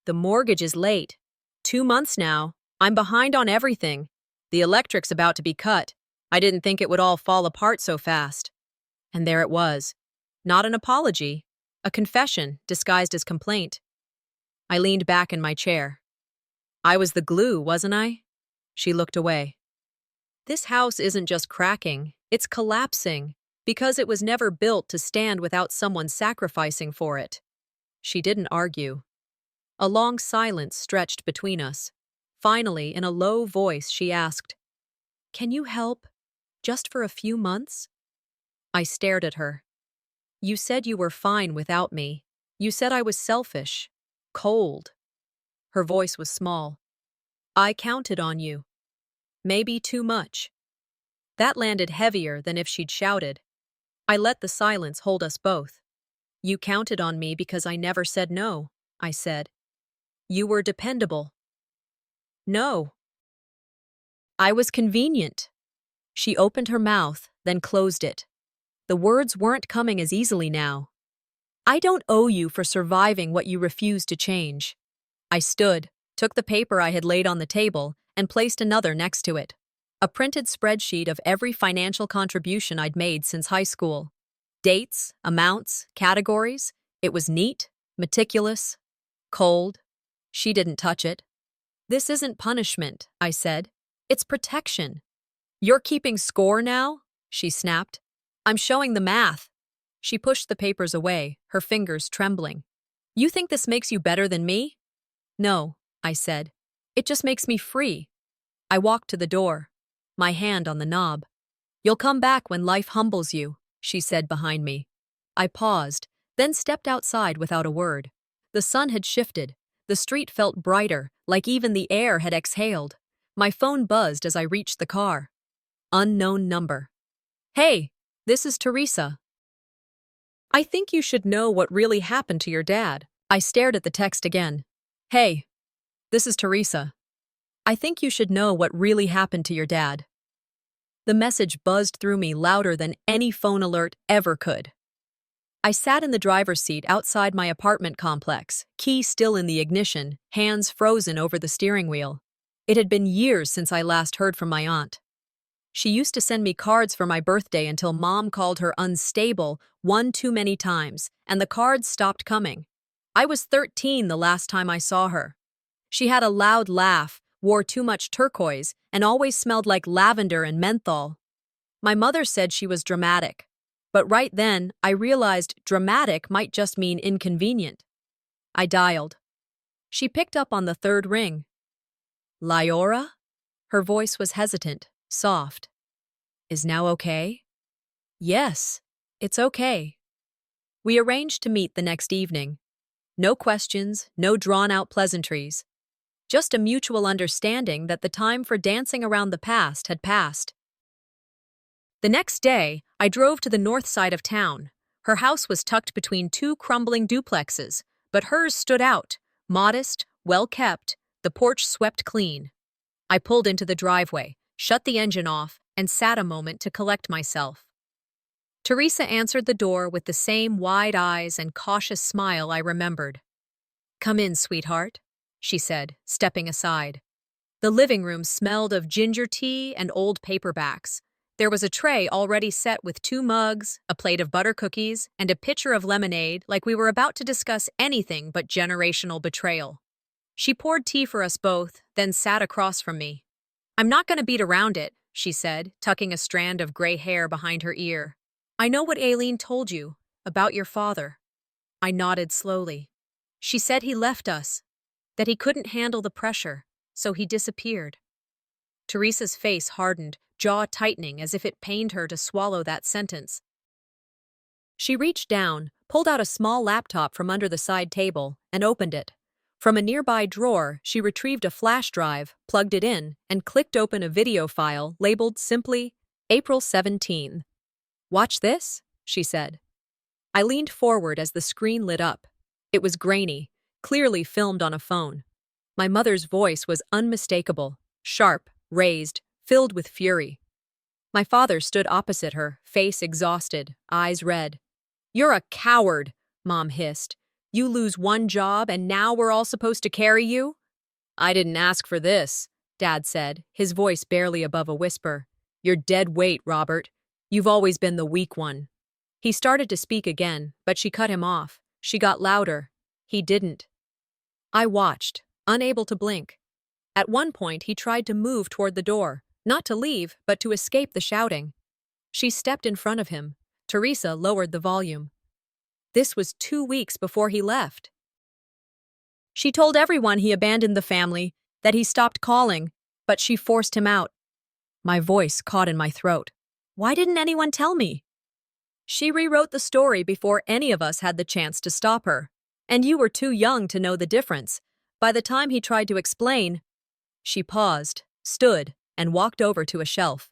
The mortgage is late. 2 months now. I'm behind on everything. The electric's about to be cut. I didn't think it would all fall apart so fast. And there it was. Not an apology. A confession disguised as complaint. I leaned back in my chair. I was the glue, wasn't I? She looked away. This house isn't just cracking, it's collapsing, because it was never built to stand without someone sacrificing for it. She didn't argue. A long silence stretched between us. Finally, in a low voice, she asked, Can you help? Just for a few months? I stared at her. You said you were fine without me. You said I was selfish, cold. Her voice was small. I counted on you. Maybe too much. That landed heavier than if she'd shouted. I let the silence hold us both. You counted on me because I never said no, I said. You were dependable. No. I was convenient. She opened her mouth, then closed it. The words weren't coming as easily now. I don't owe you for surviving what you refused to change. I stood, took the paper I had laid on the table, and placed another next to it. A printed spreadsheet of every financial contribution I'd made since high school. Dates, amounts, categories. It was neat, meticulous, cold. She didn't touch it. This isn't punishment, I said. It's protection. You're keeping score now? She snapped. I'm showing the math. She pushed the papers away, her fingers trembling. You think this makes you better than me? No, I said. It just makes me free. I walked to the door, my hand on the knob. You'll come back when life humbles you, she said behind me. I paused, then stepped outside without a word. The sun had shifted. The street felt brighter, like even the air had exhaled. My phone buzzed as I reached the car. Unknown number. Hey, this is Teresa. I think you should know what really happened to your dad. I stared at the text again. Hey, this is Teresa. I think you should know what really happened to your dad. The message buzzed through me louder than any phone alert ever could. I sat in the driver's seat outside my apartment complex, key still in the ignition, hands frozen over the steering wheel. It had been years since I last heard from my aunt. She used to send me cards for my birthday until Mom called her unstable one too many times, and the cards stopped coming. I was 13 the last time I saw her. She had a loud laugh, wore too much turquoise, and always smelled like lavender and menthol. My mother said she was dramatic. But right then, I realized dramatic might just mean inconvenient. I dialed. She picked up on the third ring. Liora? Her voice was hesitant, soft. Is now okay? Yes, it's okay. We arranged to meet the next evening. No questions, no drawn-out pleasantries. Just a mutual understanding that the time for dancing around the past had passed. The next day, I drove to the north side of town. Her house was tucked between two crumbling duplexes, but hers stood out, modest, well-kept, the porch swept clean. I pulled into the driveway, shut the engine off, and sat a moment to collect myself. Teresa answered the door with the same wide eyes and cautious smile I remembered. "Come in, sweetheart," she said, stepping aside. The living room smelled of ginger tea and old paperbacks. There was a tray already set with 2 mugs, a plate of butter cookies, and a pitcher of lemonade, like we were about to discuss anything but generational betrayal. She poured tea for us both, then sat across from me. "I'm not going to beat around it," she said, tucking a strand of gray hair behind her ear. "I know what Aileen told you, about your father." I nodded slowly. "She said he left us, that he couldn't handle the pressure, so he disappeared." Teresa's face hardened, jaw tightening as if it pained her to swallow that sentence. She reached down, pulled out a small laptop from under the side table, and opened it. From a nearby drawer, she retrieved a flash drive, plugged it in, and clicked open a video file labeled simply April 17. "Watch this," she said. I leaned forward as the screen lit up. It was grainy, clearly filmed on a phone. My mother's voice was unmistakable, sharp, raised, filled with fury. My father stood opposite her, face exhausted, eyes red. "You're a coward," Mom hissed. "You lose one job and now we're all supposed to carry you?" "I didn't ask for this," Dad said, his voice barely above a whisper. "You're dead weight, Robert. You've always been the weak one." He started to speak again, but she cut him off. She got louder. He didn't. I watched, unable to blink. At one point, he tried to move toward the door. Not to leave, but to escape the shouting. She stepped in front of him. Teresa lowered the volume. This was 2 weeks before he left. She told everyone he abandoned the family, that he stopped calling, but she forced him out. My voice caught in my throat. Why didn't anyone tell me? She rewrote the story before any of us had the chance to stop her. And you were too young to know the difference. By the time he tried to explain, she paused, stood, and walked over to a shelf.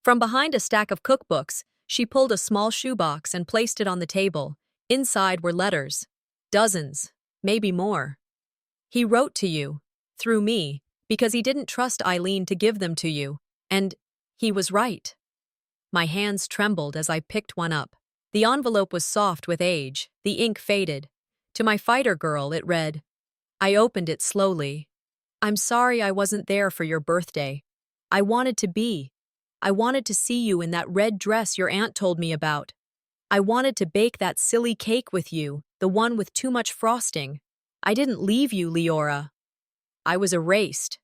From behind a stack of cookbooks, she pulled a small shoebox and placed it on the table. Inside were letters. Dozens, maybe more. He wrote to you, through me, because he didn't trust Eileen to give them to you. And he was right. My hands trembled as I picked one up. The envelope was soft with age, the ink faded. To my fighter girl, it read. I opened it slowly. "I'm sorry I wasn't there for your birthday. I wanted to be. I wanted to see you in that red dress your aunt told me about. I wanted to bake that silly cake with you, the one with too much frosting. I didn't leave you, Leora. I was erased."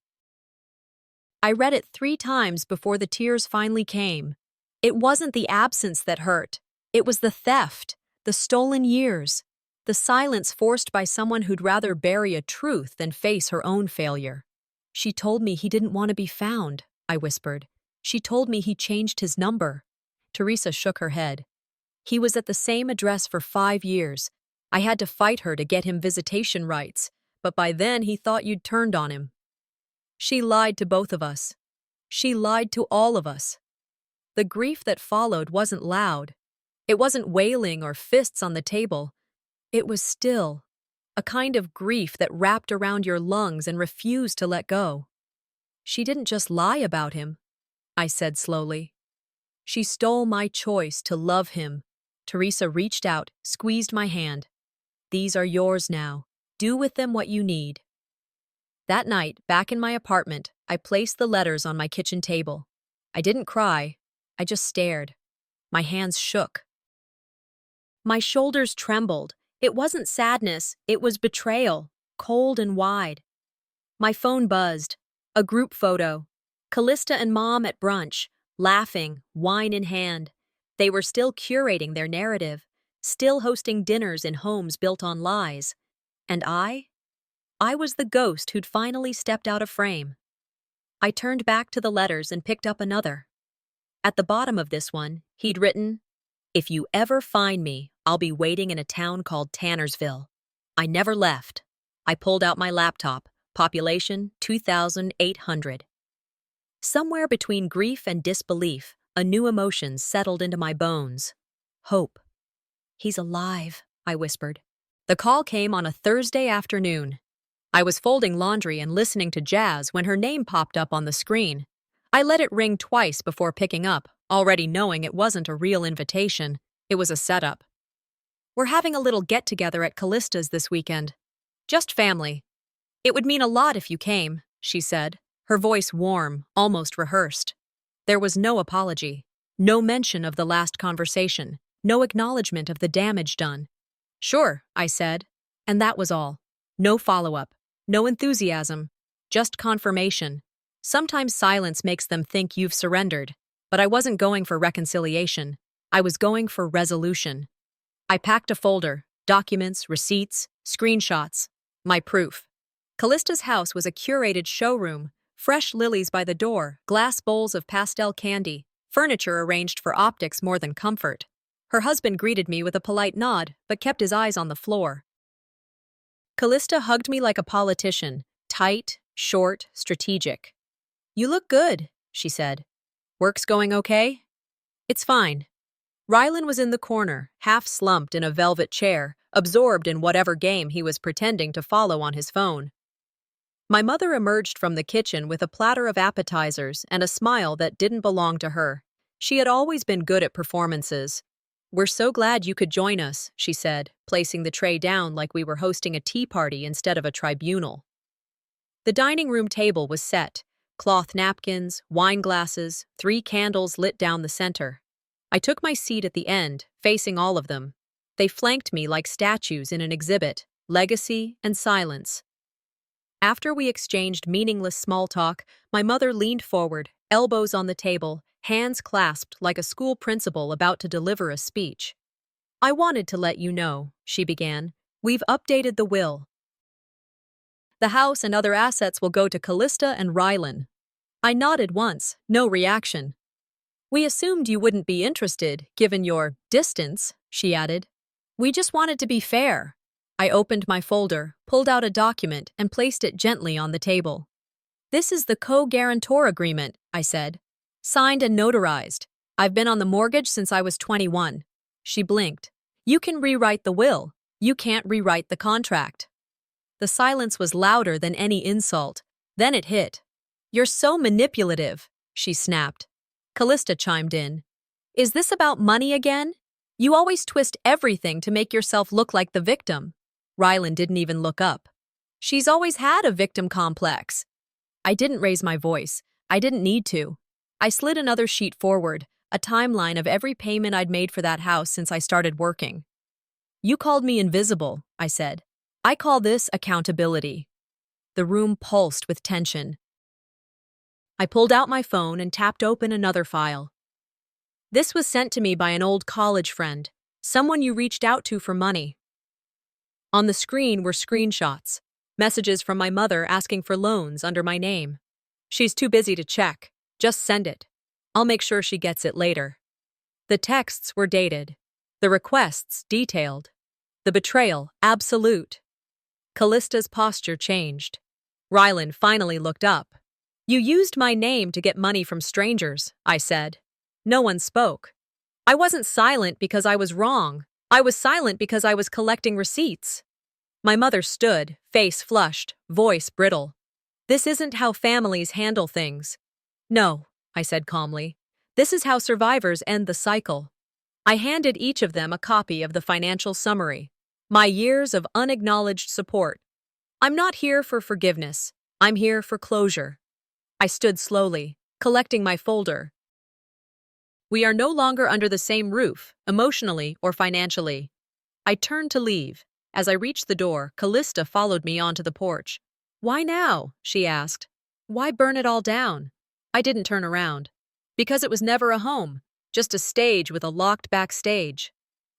I read it 3 times before the tears finally came. It wasn't the absence that hurt. It was the theft, the stolen years, the silence forced by someone who'd rather bury a truth than face her own failure. "She told me he didn't want to be found," I whispered. "She told me he changed his number." Teresa shook her head. "He was at the same address for 5 years. I had to fight her to get him visitation rights, but by then he thought you'd turned on him." She lied to both of us. She lied to all of us. The grief that followed wasn't loud. It wasn't wailing or fists on the table. It was still, a kind of grief that wrapped around your lungs and refused to let go. "She didn't just lie about him," I said slowly. "She stole my choice to love him." Teresa reached out, squeezed my hand. "These are yours now. Do with them what you need." That night, back in my apartment, I placed the letters on my kitchen table. I didn't cry. I just stared. My hands shook. My shoulders trembled. It wasn't sadness, it was betrayal, cold and wide. My phone buzzed. A group photo. Callista and Mom at brunch, laughing, wine in hand. They were still curating their narrative, still hosting dinners in homes built on lies. And I? I was the ghost who'd finally stepped out of frame. I turned back to the letters and picked up another. At the bottom of this one, he'd written, "If you ever find me, I'll be waiting in a town called Tannersville." I never left. I pulled out my laptop, population 2,800. Somewhere between grief and disbelief, a new emotion settled into my bones. Hope. "He's alive," I whispered. The call came on a Thursday afternoon. I was folding laundry and listening to jazz when her name popped up on the screen. I let it ring twice before picking up, already knowing it wasn't a real invitation. It was a setup. "We're having a little get-together at Callista's this weekend. Just family. It would mean a lot if you came," she said, her voice warm, almost rehearsed. There was no apology, no mention of the last conversation, no acknowledgement of the damage done. "Sure," I said, and that was all. No follow-up, no enthusiasm, just confirmation. Sometimes silence makes them think you've surrendered, but I wasn't going for reconciliation. I was going for resolution. I packed a folder, documents, receipts, screenshots, my proof. Callista's house was a curated showroom, fresh lilies by the door, glass bowls of pastel candy, furniture arranged for optics more than comfort. Her husband greeted me with a polite nod, but kept his eyes on the floor. Callista hugged me like a politician, tight, short, strategic. "You look good," she said. "Work's going okay?" "It's fine." Rylan was in the corner, half slumped in a velvet chair, absorbed in whatever game he was pretending to follow on his phone. My mother emerged from the kitchen with a platter of appetizers and a smile that didn't belong to her. She had always been good at performances. "We're so glad you could join us," she said, placing the tray down like we were hosting a tea party instead of a tribunal. The dining room table was set, cloth napkins, wine glasses, 3 candles lit down the center. I took my seat at the end, facing all of them. They flanked me like statues in an exhibit, legacy and silence. After we exchanged meaningless small talk, my mother leaned forward, elbows on the table, hands clasped like a school principal about to deliver a speech. "I wanted to let you know," she began. "We've updated the will. The house and other assets will go to Callista and Rylan." I nodded once, no reaction. "We assumed you wouldn't be interested, given your distance," she added. "We just wanted to be fair." I opened my folder, pulled out a document, and placed it gently on the table. "This is the co-guarantor agreement," I said. "Signed and notarized. I've been on the mortgage since I was 21. She blinked. "You can rewrite the will. You can't rewrite the contract." The silence was louder than any insult. Then it hit. "You're so manipulative," she snapped. Callista chimed in. "Is this about money again? You always twist everything to make yourself look like the victim." Rylan didn't even look up. "She's always had a victim complex." I didn't raise my voice. I didn't need to. I slid another sheet forward, a timeline of every payment I'd made for that house since I started working. "You called me invisible," I said. "I call this accountability." The room pulsed with tension. I pulled out my phone and tapped open another file. This was sent to me by an old college friend, someone you reached out to for money. On the screen were screenshots, messages from my mother asking for loans under my name. "She's too busy to check. Just send it. I'll make sure she gets it later." The texts were dated. The requests detailed. The betrayal absolute. Callista's posture changed. Rylan finally looked up. "You used my name to get money from strangers," I said. No one spoke. I wasn't silent because I was wrong. I was silent because I was collecting receipts. My mother stood, face flushed, voice brittle. "This isn't how families handle things." "No," I said calmly. "This is how survivors end the cycle." I handed each of them a copy of the financial summary. My years of unacknowledged support. "I'm not here for forgiveness. I'm here for closure." I stood slowly, collecting my folder, We are no longer under the same roof, emotionally or financially. I turned to leave. As I reached the door, Callista followed me onto the porch. Why now? She asked. Why burn it all down? I didn't turn around. Because it was never a home, just a stage with a locked backstage.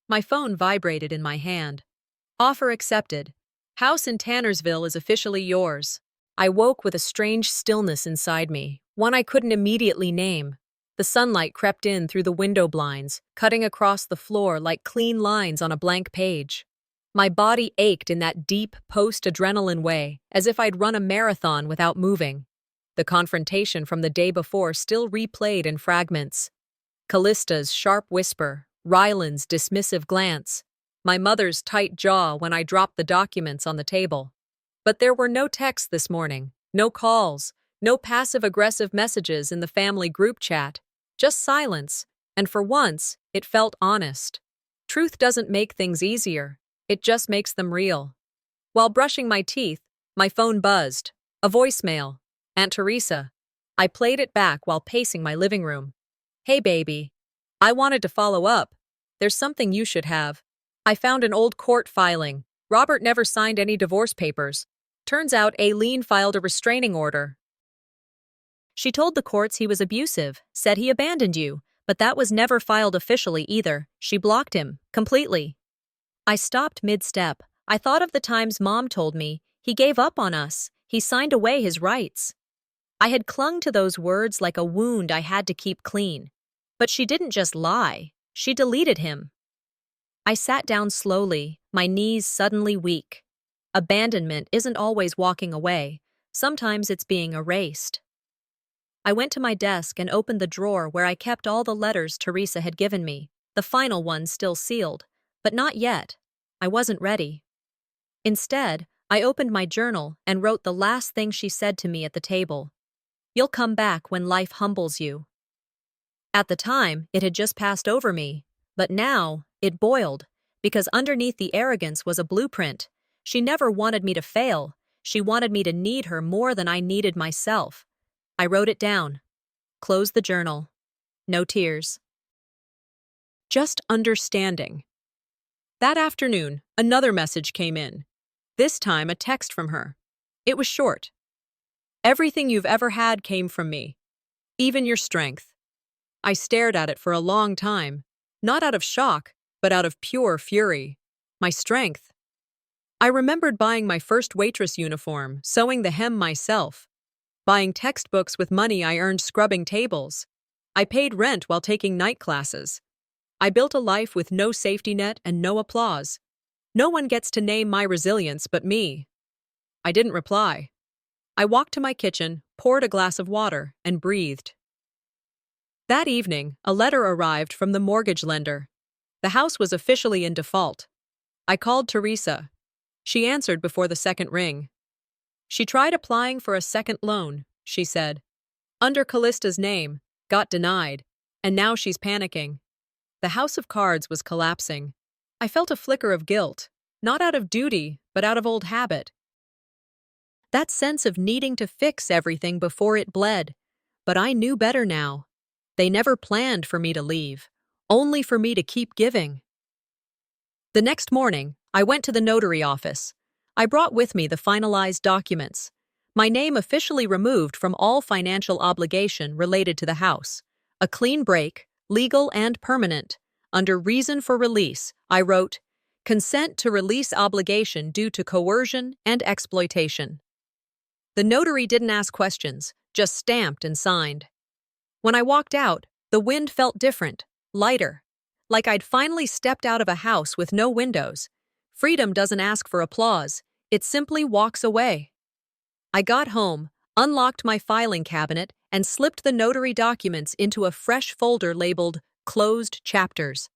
My phone vibrated in my hand. Offer accepted. House in Tannersville is officially yours. I woke with a strange stillness inside me, one I couldn't immediately name. The sunlight crept in through the window blinds, cutting across the floor like clean lines on a blank page. My body ached in that deep, post-adrenaline way, as if I'd run a marathon without moving. The confrontation from the day before still replayed in fragments. Callista's sharp whisper, Ryland's dismissive glance, my mother's tight jaw when I dropped the documents on the table. But there were no texts this morning, no calls, no passive-aggressive messages in the family group chat, just silence, and for once, it felt honest. Truth doesn't make things easier, it just makes them real. While brushing my teeth, my phone buzzed. A voicemail. Aunt Teresa. I played it back while pacing my living room. Hey baby. I wanted to follow up. There's something you should have. I found an old court filing. Robert never signed any divorce papers. Turns out Aileen filed a restraining order. She told the courts he was abusive, said he abandoned you, but that was never filed officially either. She blocked him, completely. I stopped mid-step. I thought of the times Mom told me, he gave up on us, he signed away his rights. I had clung to those words like a wound I had to keep clean. But she didn't just lie, she deleted him. I sat down slowly, my knees suddenly weak. Abandonment isn't always walking away, sometimes it's being erased. I went to my desk and opened the drawer where I kept all the letters Teresa had given me, the final one still sealed. But not yet. I wasn't ready. Instead, I opened my journal and wrote the last thing she said to me at the table. You'll come back when life humbles you. At the time, it had just passed over me, but now, it boiled, because underneath the arrogance was a blueprint. She never wanted me to fail. She wanted me to need her more than I needed myself. I wrote it down. Closed the journal. No tears. Just understanding. That afternoon, another message came in. This time, a text from her. It was short. Everything you've ever had came from me. Even your strength. I stared at it for a long time, not out of shock, but out of pure fury. My strength. I remembered buying my first waitress uniform, sewing the hem myself, buying textbooks with money I earned scrubbing tables. I paid rent while taking night classes. I built a life with no safety net and no applause. No one gets to name my resilience but me. I didn't reply. I walked to my kitchen, poured a glass of water, and breathed. That evening, a letter arrived from the mortgage lender. The house was officially in default. I called Teresa. She answered before the second ring. She tried applying for a second loan, she said. Under Callista's name, got denied, and now she's panicking. The house of cards was collapsing. I felt a flicker of guilt, not out of duty, but out of old habit. That sense of needing to fix everything before it bled. But I knew better now. They never planned for me to leave, only for me to keep giving. The next morning, I went to the notary office. I brought with me the finalized documents. My name officially removed from all financial obligation related to the house. A clean break, legal and permanent. Under reason for release, I wrote, consent to release obligation due to coercion and exploitation. The notary didn't ask questions, just stamped and signed. When I walked out, the wind felt different, lighter, like I'd finally stepped out of a house with no windows. Freedom doesn't ask for applause, it simply walks away. I got home, unlocked my filing cabinet, and slipped the notary documents into a fresh folder labeled Closed Chapters.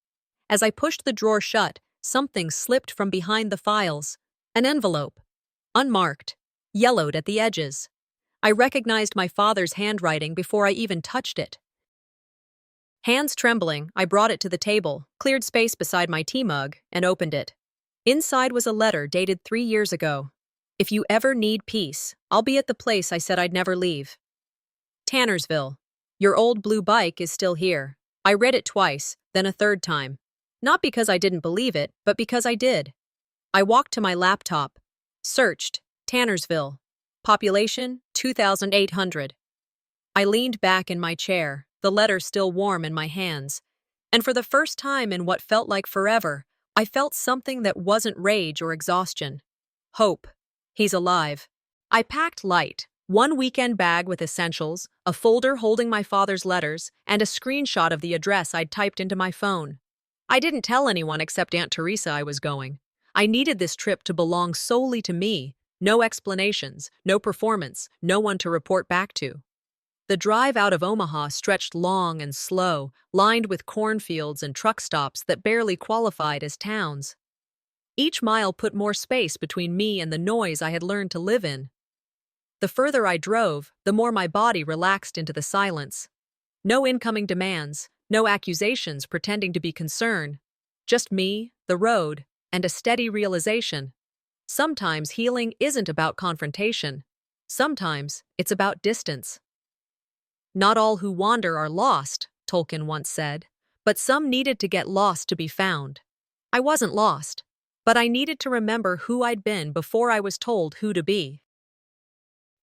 As I pushed the drawer shut, something slipped from behind the files. An envelope. Unmarked. Yellowed at the edges. I recognized my father's handwriting before I even touched it. Hands trembling, I brought it to the table, cleared space beside my tea mug, and opened it. Inside was a letter dated 3 years ago. If you ever need peace, I'll be at the place I said I'd never leave. Tannersville. Your old blue bike is still here. I read it twice, then a third time. Not because I didn't believe it, but because I did. I walked to my laptop. Searched, Tannersville. Population, 2,800. I leaned back in my chair, the letter still warm in my hands. And for the first time in what felt like forever, I felt something that wasn't rage or exhaustion. Hope. He's alive. I packed light. One weekend bag with essentials, a folder holding my father's letters, and a screenshot of the address I'd typed into my phone. I didn't tell anyone except Aunt Teresa I was going. I needed this trip to belong solely to me. No explanations, no performance, no one to report back to. The drive out of Omaha stretched long and slow, lined with cornfields and truck stops that barely qualified as towns. Each mile put more space between me and the noise I had learned to live in. The further I drove, the more my body relaxed into the silence. No incoming demands, no accusations pretending to be concern. Just me, the road, and a steady realization. Sometimes healing isn't about confrontation. Sometimes it's about distance. Not all who wander are lost, Tolkien once said, but some needed to get lost to be found. I wasn't lost, but I needed to remember who I'd been before I was told who to be.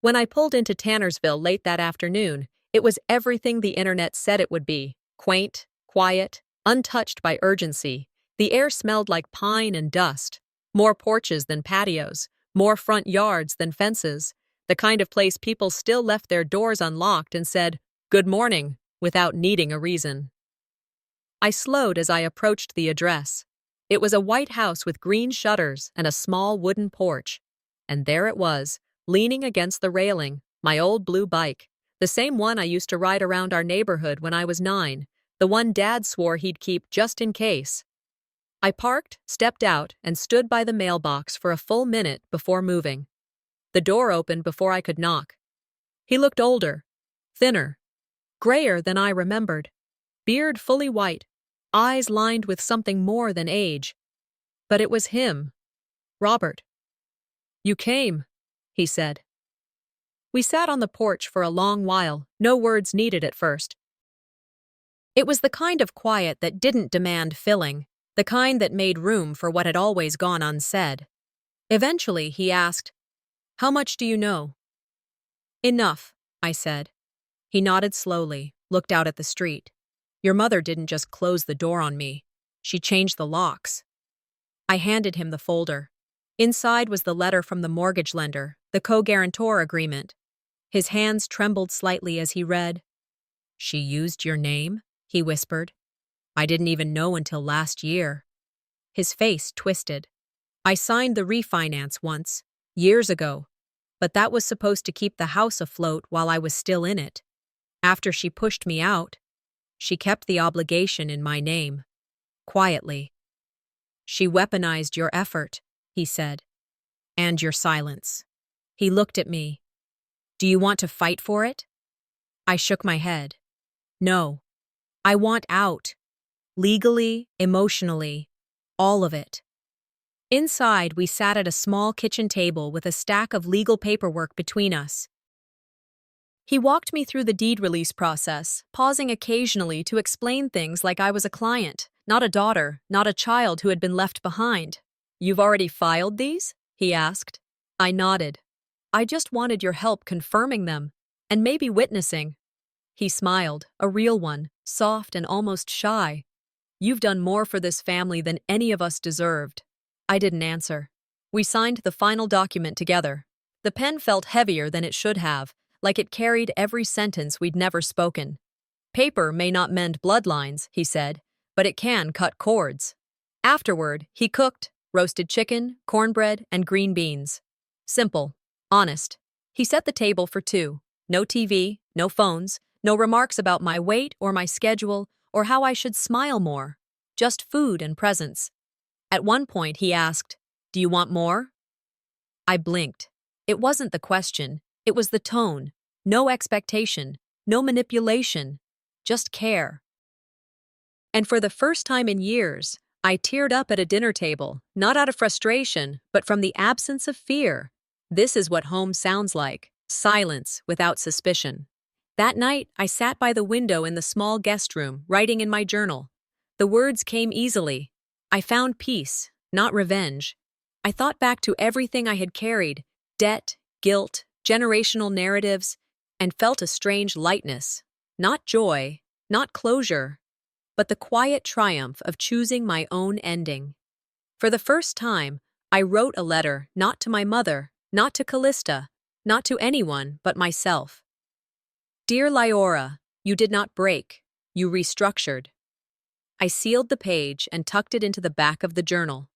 When I pulled into Tannersville late that afternoon, it was everything the internet said it would be. Quaint, quiet, untouched by urgency. The air smelled like pine and dust. More porches than patios, more front yards than fences. The kind of place people still left their doors unlocked and said, "Good morning," without needing a reason. I slowed as I approached the address. It was a white house with green shutters and a small wooden porch. And there it was, leaning against the railing, my old blue bike, the same one I used to ride around our neighborhood when I was 9, the one Dad swore he'd keep just in case. I parked, stepped out, and stood by the mailbox for a full minute before moving. The door opened before I could knock. He looked older, thinner, grayer than I remembered, beard fully white, eyes lined with something more than age. But it was him, Robert. "You came," he said. We sat on the porch for a long while, no words needed at first. It was the kind of quiet that didn't demand filling, the kind that made room for what had always gone unsaid. Eventually, he asked, "How much do you know?" "Enough," I said. He nodded slowly, looked out at the street. "Your mother didn't just close the door on me. She changed the locks." I handed him the folder. Inside was the letter from the mortgage lender, the co-guarantor agreement. His hands trembled slightly as he read. "She used your name?" he whispered. "I didn't even know until last year." His face twisted. "I signed the refinance once, years ago, but that was supposed to keep the house afloat while I was still in it. After she pushed me out, she kept the obligation in my name, quietly. She weaponized your effort," he said, "and your silence." He looked at me. "Do you want to fight for it?" I shook my head. "No. I want out. Legally, emotionally, all of it." Inside, we sat at a small kitchen table with a stack of legal paperwork between us. He walked me through the deed release process, pausing occasionally to explain things like I was a client, not a daughter, not a child who had been left behind. "You've already filed these?" he asked. I nodded. "I just wanted your help confirming them, and maybe witnessing." He smiled, a real one, soft and almost shy. "You've done more for this family than any of us deserved." I didn't answer. We signed the final document together. The pen felt heavier than it should have, like it carried every sentence we'd never spoken. "Paper may not mend bloodlines," he said, "but it can cut cords." Afterward, he cooked, roasted chicken, cornbread, and green beans. Simple, honest. He set the table for two. No TV, no phones, no remarks about my weight or my schedule or how I should smile more. Just food and presence. At one point, he asked, "Do you want more?" I blinked. It wasn't the question. It was the tone. No expectation. No manipulation. Just care. And for the first time in years, I teared up at a dinner table, not out of frustration, but from the absence of fear. This is what home sounds like. Silence without suspicion. That night, I sat by the window in the small guest room, writing in my journal. The words came easily. I found peace, not revenge. I thought back to everything I had carried: debt, guilt, generational narratives, and felt a strange lightness. Not joy, not closure, but the quiet triumph of choosing my own ending. For the first time, I wrote a letter, not to my mother, not to Callista, not to anyone but myself. Dear Lyora, you did not break, you restructured. I sealed the page and tucked it into the back of the journal.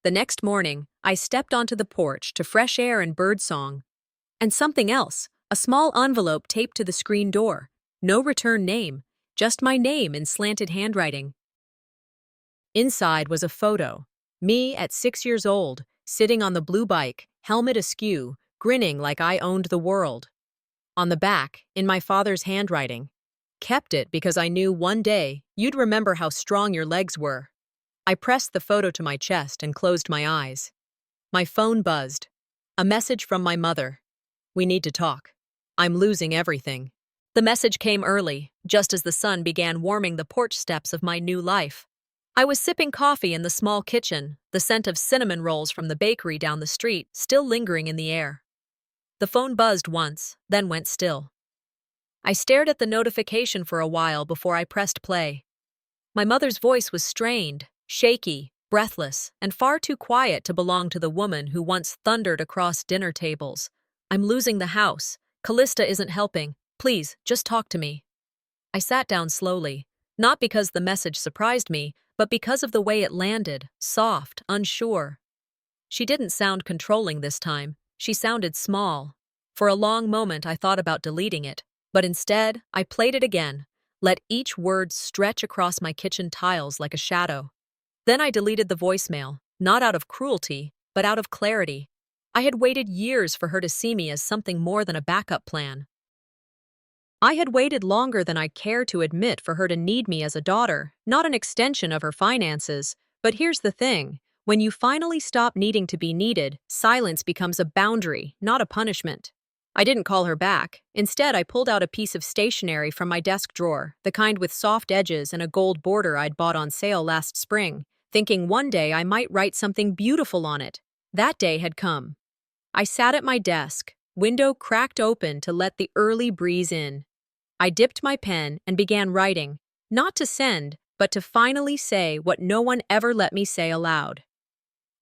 The next morning, I stepped onto the porch to fresh air and birdsong. And something else, a small envelope taped to the screen door. No return name, just my name in slanted handwriting. Inside was a photo. Me at 6 years old, sitting on the blue bike, helmet askew, grinning like I owned the world. On the back, in my father's handwriting, kept it because I knew one day you'd remember how strong your legs were. I pressed the photo to my chest and closed my eyes. My phone buzzed. A message from my mother. We need to talk. I'm losing everything. The message came early, just as the sun began warming the porch steps of my new life. I was sipping coffee in the small kitchen, the scent of cinnamon rolls from the bakery down the street still lingering in the air. The phone buzzed once, then went still. I stared at the notification for a while before I pressed play. My mother's voice was strained, shaky, breathless, and far too quiet to belong to the woman who once thundered across dinner tables. I'm losing the house. Callista isn't helping. Please, just talk to me. I sat down slowly, not because the message surprised me, but because of the way it landed, soft, unsure. She didn't sound controlling this time. She sounded small. For a long moment I thought about deleting it, but instead I played it again, let each word stretch across my kitchen tiles like a shadow. Then I deleted the voicemail, not out of cruelty, but out of clarity. I had waited years for her to see me as something more than a backup plan. I had waited longer than I cared to admit for her to need me as a daughter, not an extension of her finances. But here's the thing. When you finally stop needing to be needed, silence becomes a boundary, not a punishment. I didn't call her back. Instead, I pulled out a piece of stationery from my desk drawer, the kind with soft edges and a gold border I'd bought on sale last spring, thinking one day I might write something beautiful on it. That day had come. I sat at my desk, window cracked open to let the early breeze in. I dipped my pen and began writing, not to send, but to finally say what no one ever let me say aloud.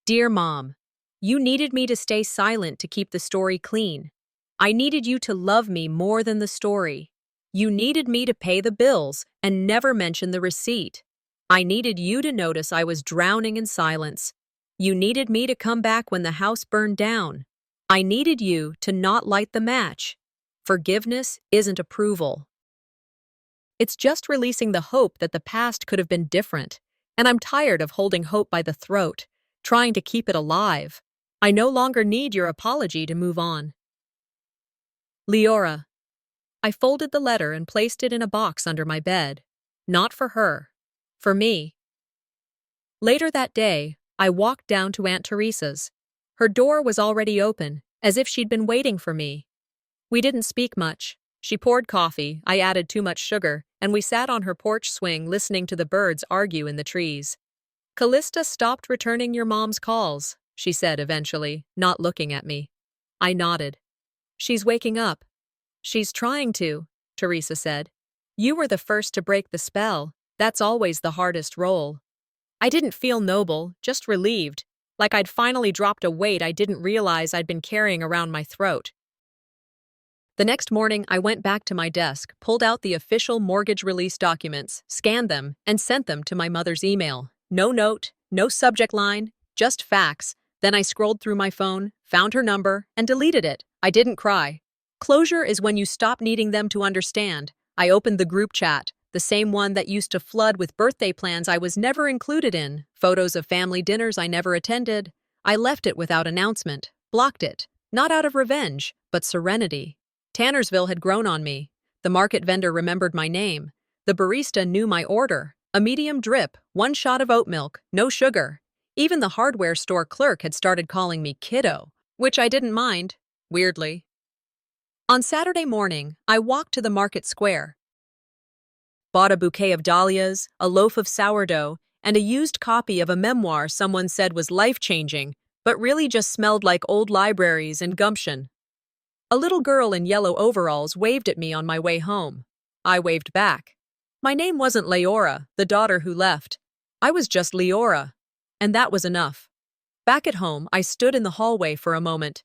Dear Mom, you needed me to stay silent to keep the story clean. I needed you to love me more than the story. You needed me to pay the bills and never mention the receipt. I needed you to notice I was drowning in silence. You needed me to come back when the house burned down. I needed you to not light the match. Forgiveness isn't approval. It's just releasing the hope that the past could have been different, and I'm tired of holding hope by the throat, trying to keep it alive. I no longer need your apology to move on. Lyora. I folded the letter and placed it in a box under my bed. Not for her. For me. Later that day, I walked down to Aunt Teresa's. Her door was already open, as if she'd been waiting for me. We didn't speak much. She poured coffee, I added too much sugar, and we sat on her porch swing listening to the birds argue in the trees. Callista stopped returning your mom's calls, she said eventually, not looking at me. I nodded. She's waking up. She's trying to, Teresa said. You were the first to break the spell. That's always the hardest role. I didn't feel noble, just relieved, like I'd finally dropped a weight I didn't realize I'd been carrying around my throat. The next morning, I went back to my desk, pulled out the official mortgage release documents, scanned them, and sent them to my mother's email. No note, no subject line, just facts. Then I scrolled through my phone, found her number, and deleted it. I didn't cry. Closure is when you stop needing them to understand. I opened the group chat, the same one that used to flood with birthday plans I was never included in, photos of family dinners I never attended. I left it without announcement, blocked it, not out of revenge, but serenity. Tannersville had grown on me. The market vendor remembered my name. The barista knew my order. A medium drip, 1 shot of oat milk, no sugar. Even the hardware store clerk had started calling me kiddo, which I didn't mind, weirdly. On Saturday morning, I walked to the market square, bought a bouquet of dahlias, a loaf of sourdough, and a used copy of a memoir someone said was life-changing, but really just smelled like old libraries and gumption. A little girl in yellow overalls waved at me on my way home. I waved back. My name wasn't Leora, the daughter who left. I was just Leora. And that was enough. Back at home, I stood in the hallway for a moment,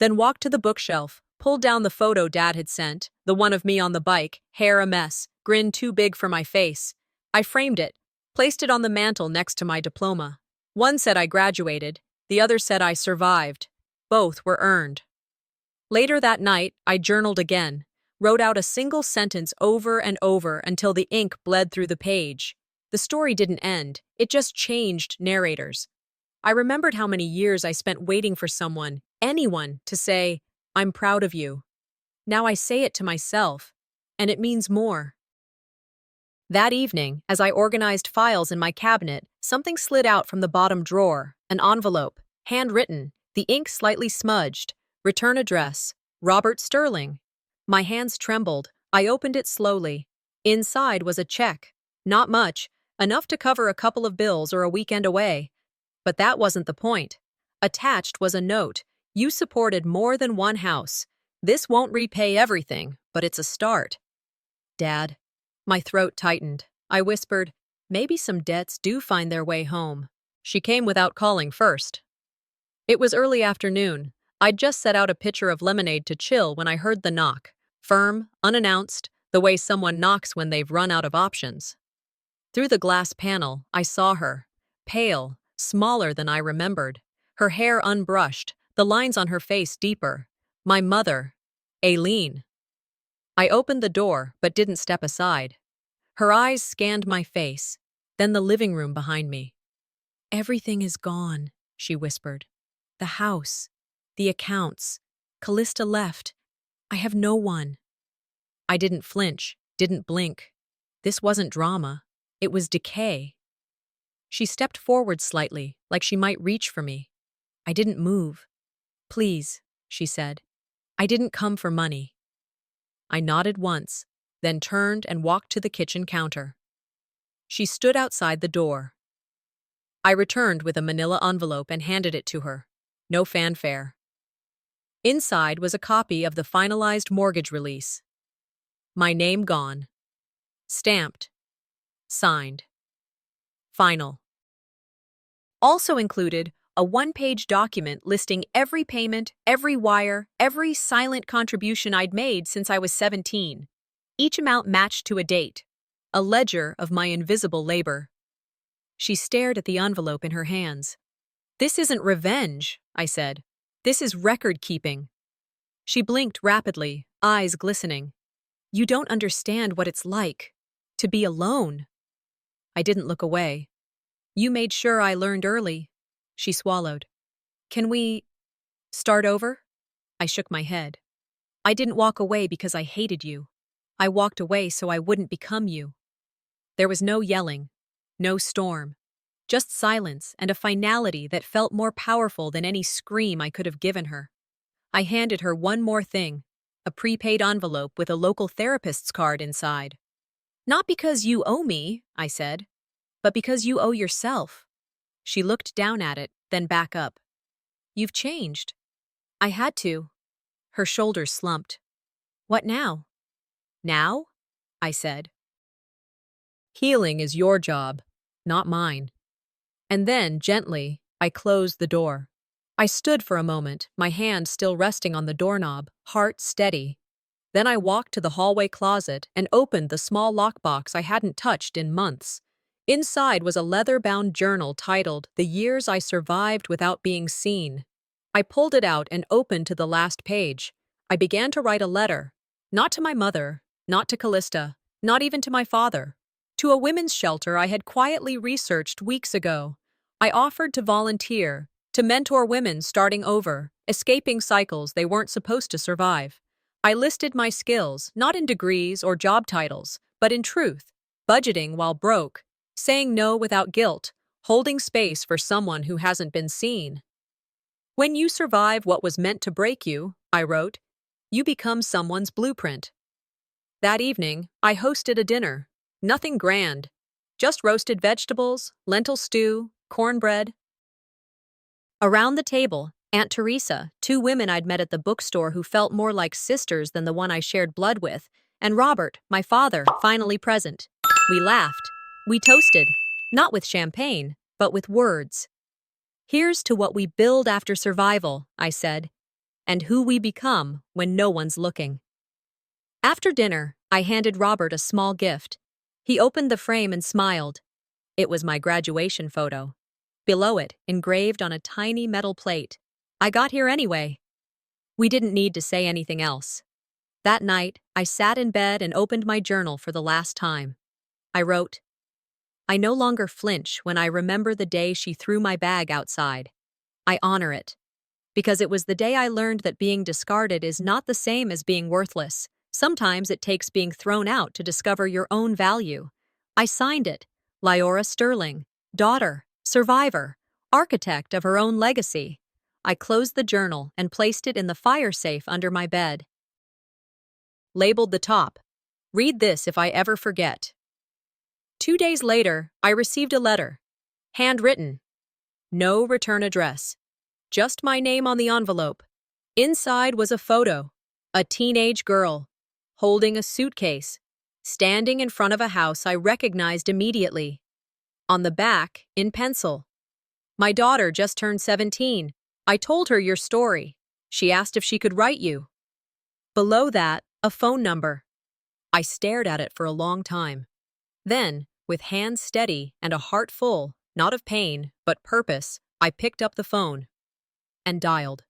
then walked to the bookshelf, pulled down the photo Dad had sent, the one of me on the bike, hair a mess, grin too big for my face. I framed it, placed it on the mantel next to my diploma. One said I graduated, the other said I survived. Both were earned. Later that night, I journaled again, wrote out a single sentence over and over until the ink bled through the page. The story didn't end, it just changed narrators. I remembered how many years I spent waiting for someone, anyone, to say, "I'm proud of you." Now I say it to myself, and it means more. That evening, as I organized files in my cabinet, something slid out from the bottom drawer, an envelope, handwritten, the ink slightly smudged. Return address, Robert Sterling. My hands trembled. I opened it slowly. Inside was a check. Not much, enough to cover a couple of bills or a weekend away. But that wasn't the point. Attached was a note. You supported more than one house. This won't repay everything, but it's a start. Dad. My throat tightened. I whispered, maybe some debts do find their way home. She came without calling first. It was early afternoon. I'd just set out a pitcher of lemonade to chill when I heard the knock. Firm, unannounced, the way someone knocks when they've run out of options. Through the glass panel, I saw her. Pale, smaller than I remembered. Her hair unbrushed, the lines on her face deeper. My mother, Aileen. I opened the door, but didn't step aside. Her eyes scanned my face, then the living room behind me. Everything is gone, she whispered. The house. The accounts. Callista left. I have no one. I didn't flinch, didn't blink. This wasn't drama. It was decay. She stepped forward slightly, like she might reach for me. I didn't move. Please, she said. I didn't come for money. I nodded once, then turned and walked to the kitchen counter. She stood outside the door. I returned with a manila envelope and handed it to her. No fanfare. Inside was a copy of the finalized mortgage release. My name gone. Stamped. Signed. Final. Also included a one-page document listing every payment, every wire, every silent contribution I'd made since I was 17. Each amount matched to a date. A ledger of my invisible labor. She stared at the envelope in her hands. This isn't revenge, I said. This is record-keeping. She blinked rapidly, eyes glistening. You don't understand what it's like. To be alone. I didn't look away. You made sure I learned early. She swallowed. Can we start over? I shook my head. I didn't walk away because I hated you. I walked away so I wouldn't become you. There was no yelling, no storm. Just silence and a finality that felt more powerful than any scream I could have given her. I handed her one more thing, a prepaid envelope with a local therapist's card inside. Not because you owe me, I said, but because you owe yourself. She looked down at it, then back up. You've changed. I had to. Her shoulders slumped. What now? Now? I said. Healing is your job, not mine. And then, gently, I closed the door. I stood for a moment, my hand still resting on the doorknob, heart steady. Then I walked to the hallway closet and opened the small lockbox I hadn't touched in months. Inside was a leather-bound journal titled "The Years I Survived Without Being Seen." I pulled it out and opened to the last page. I began to write a letter. Not to my mother, not to Callista, not even to my father. To a women's shelter I had quietly researched weeks ago. I offered to volunteer, to mentor women starting over, escaping cycles they weren't supposed to survive. I listed my skills, not in degrees or job titles, but in truth, budgeting while broke, saying no without guilt, holding space for someone who hasn't been seen. When you survive what was meant to break you, I wrote, You become someone's blueprint. That evening, I hosted a dinner. Nothing grand. Just roasted vegetables, lentil stew, cornbread. Around the table, Aunt Teresa, two women I'd met at the bookstore who felt more like sisters than the one I shared blood with, and Robert, my father, finally present. We laughed. We toasted. Not with champagne, but with words. Here's to what we build after survival, I said, and who we become when no one's looking. After dinner, I handed Robert a small gift. He opened the frame and smiled. It was my graduation photo. Below it, engraved on a tiny metal plate, "I got here anyway." We didn't need to say anything else. That night, I sat in bed and opened my journal for the last time. I wrote, "I no longer flinch when I remember the day she threw my bag outside. I honor it. Because it was the day I learned that being discarded is not the same as being worthless. Sometimes it takes being thrown out to discover your own value." I signed it, Lyora Sterling, daughter, survivor, architect of her own legacy. I closed the journal and placed it in the fire safe under my bed. Labeled the top, "Read this if I ever forget." 2 days later, I received a letter. Handwritten. No return address. Just my name on the envelope. Inside was a photo. A teenage girl, holding a suitcase, standing in front of a house I recognized immediately. On the back, in pencil, "My daughter just turned 17. I told her your story. She asked if she could write you." Below that, a phone number. I stared at it for a long time. Then, with hands steady and a heart full, not of pain, but purpose, I picked up the phone and dialed.